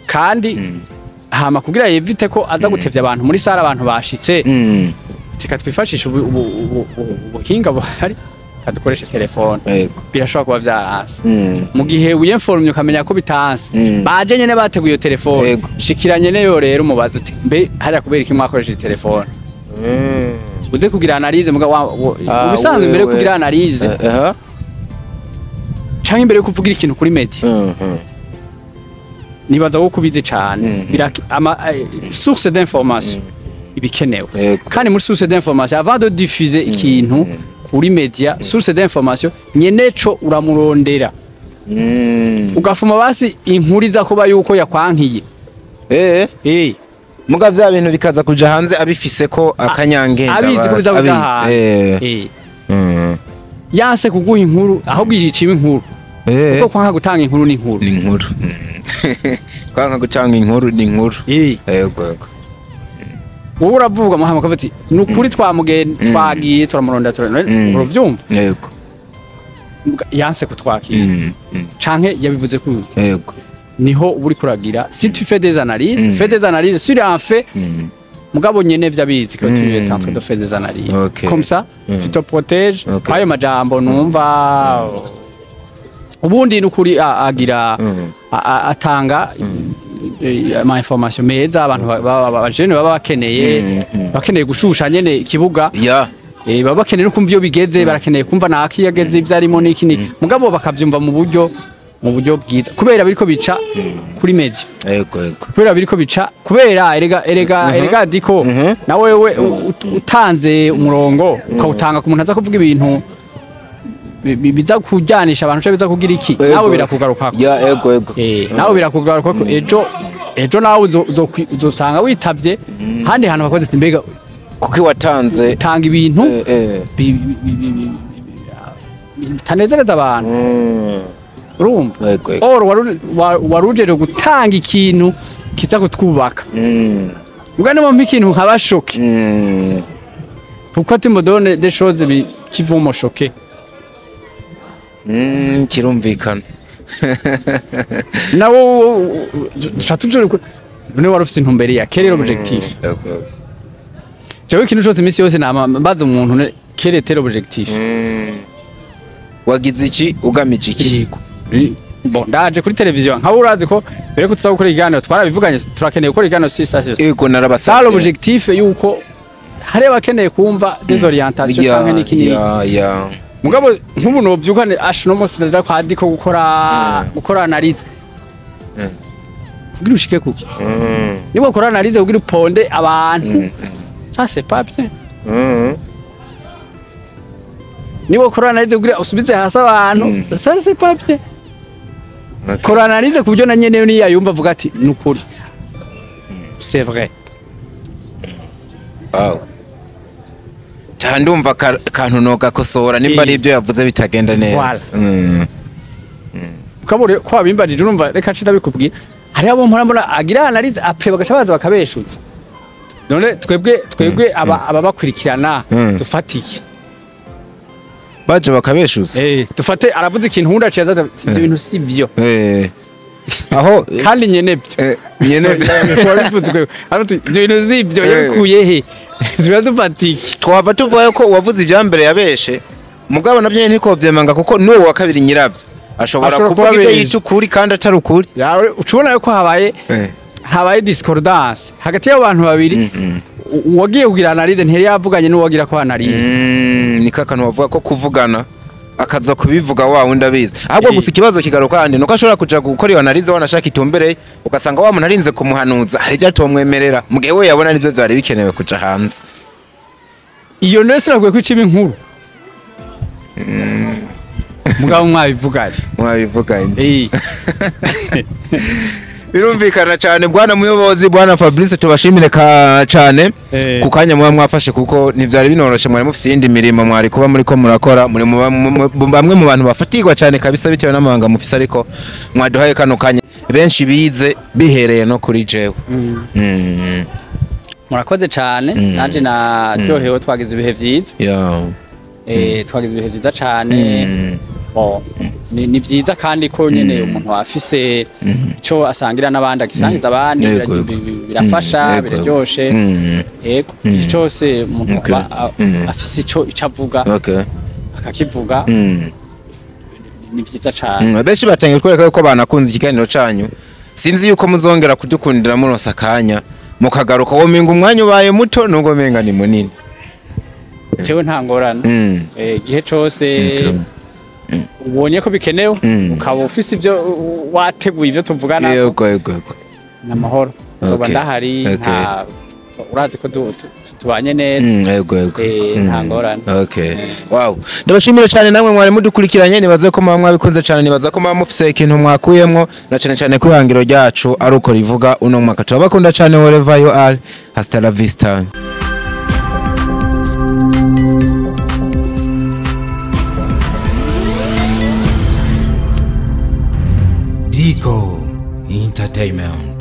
S2: kandi hama kugira yevite ko aza gutevya abantu muri salle abantu bashitse tika twifashisha ubuhinga buhari kadukoresha telefone birashobora kuba vyaranse mu gihe wiyenformye ukamenya ko bitanse baje nyene bateguye iyo telefone shikiranye neyo rero umubaza uti mbe hariya kubera iki mwakoresheje telefone uze kugira analyse ubusanzwe mbere kugira analyse canke imbere yo kuvugira ikintu kuri media nibaza ko kubize cyane source d'information ibikenewe kandi muri source d'information avant de diffuser ikintu kuri media source d'information nyeneco uramurondera ugafuma basi inkuriza kuba yuko yakwankiye
S1: muga vya bintu bikaza kuja hanze abifise ko akanyangenda
S2: abizi kubiza kudahanze yanse kuguha inkuru ahubwo yiciwe inkuru kuko kwanka gutanga inkuru n'inkuru
S1: kwanka gutanga inkuru n'inkuru yego
S2: wowe uravuga muhama kavati nukuri twagiye turamuronda uruvyumva
S1: yego
S2: yanse kutwakira canke yabivuze ko
S1: yego
S2: niho uri kuragira si tu fais des analyses sur un fait mugabo nyene vyabizi ko tu es en train de faire des analyses comme ça tu te protèges ayo majambo numva ubundi nukuri agira atanga ama information meza abantu abajene baba bakeneye gushusha nyene ikibuga baba bakeneye no kumva iyo bigeze barakeneye kumva nakiyageze ivyarimo n'iki mugabo bakavyumva mu buryo bwiza kubera biriko bica kuri media
S1: yego
S2: kubera biriko bica kubera erega diko na wewe utanze umurongo ukawutanga ku muntu aza kuvuga ibintu biza kujyanisha abantu biza kugira iki nawe birakugaruka
S1: yego
S2: nawe birakugaruka ko ejo nawe uzosanga witavye handi hantu bakoze mbega
S1: kuki watanze
S2: tanga ibintu tanezereza abantu urumva warujere gutanga ikintu kiza kutwubaka ubwo mu ikintu nkabashoke pourquoi tu me donnes des choses qui vont me choquer
S1: kirumvikana
S2: nawo chatujore none warufise intumbere ya quel est l'objectif jewe ikintu cyose imisi yose nambaza umuntu quel est l'objectif
S1: wagize iki ugamije iki
S2: bon ndaje kuri televiziyo nka urazi ko bere ko tuza gukora iganiro twarabivuganye turakeneye gukora iganiro si station
S1: yego narabasaba
S2: l'objectif yuko hari abakeneye kumva des orientations cyangwa n'ikini mugabo nk'ubu no byukane no musirira kwa diko gukora analyse kugira ushike kuki niba ukora analyse kugira uponde abantu ça c'est pas bien niba ukora analyse kugira usubize hasi abantu ça c'est pas bien kora analyse kubyo na nyene ni yayumva avuga ati nukuri c'est vrai
S1: ndumva kantu no gakosora nimba ari ibyo yavuze bitagenda neza
S2: ukabore ko abimbarije urumva reka nshira bikubwira hari abo mpora agira analyse après bagacabaza bakabeshutse none twebwe aba bakurikirana dufatiye
S1: baje bakabeshuza
S2: dufate aravuze ikintu hunda cyaza ibintu sibyo
S1: aho
S2: kandi nyenebyo wabivuzwe ariko ibintu sibyo yakuye he zibazo patiki
S1: twaba tuvuye ko wavuze ivyambere yabeshe mugabo nabyo ntiko vyemanga kuko nuwo wa kabiri nyiravyo ashobora kuvuga ibyo yitukuri kandi atari ukuri
S2: yawe ucubona yuko habaye discordance hagati y'abantu babiri uwagiye kugira analyse ntiyari yavuganye n'uwagira ko analyse
S1: ni kakantu bavuga ko kuvugana akaza kubivuga wawe ndabizi ahubwo gusa ikibazo kigaruka kandi nuko ashobora kuja gukora iyo analyse wanashaka itumbere ugasanga wa muntu arinze kumuhanuza hari byo atomwemerera mugihe we yabona nivyo byari bikenewe kuja hanze
S2: iyo nese nakwiye kwiciba inkuru mugabo mwabivuganye
S1: birumvikana cyane bwana muyobozi bwana Fabrice tubashimire cyane kukanya muba mwafashe kuko ntivyari binoroshe mwari mufite indi mirimo mwari kuba muri ko murakora muri bamwe mu bantu bafatirwa cyane kabisa bitewe n'amahanga mufise ariko mwaduhaye kano kanya benshi bize bihereye no kuri jewe
S2: murakoze cyane nanje naryohewe twagize ibihe vyiza twagize ibihe vyiza cyane ni vyiza kandi ko nyene umuntu afise ico asangira n'abandi agisangiza abandi birafasha biraryoshe yego cyose umuntu afise ico avuga akakivuga ni vyiza cyane
S1: benshi batangiye kwereka ko banakunze ikiganiro canyu sinzi yuko muzongera kudukundira muronsa kanya mukagaruka wo minga umwanya ubaye muto nubwo menga ni munini
S2: jewe nta ngorana gihe cose ubonye ko bikenewe ukaba ufise ibyo wateguye ibyo tuvugana
S1: yego
S2: n'amahoro zoba ndahari urazi ko tubanye neza
S1: yego
S2: nta ngorane.
S1: Okay wow ndabashimira cyane namwe mwari mudukurikiranye nibaze ko mwabikunze cyane nibaza ko mufise ikintu mwakuyemwo na cyane ku ihangiro ryacu ari uko rivuga uno mwaka turabakunda cyane wherever you are hasta la vista. Digo Entertainment.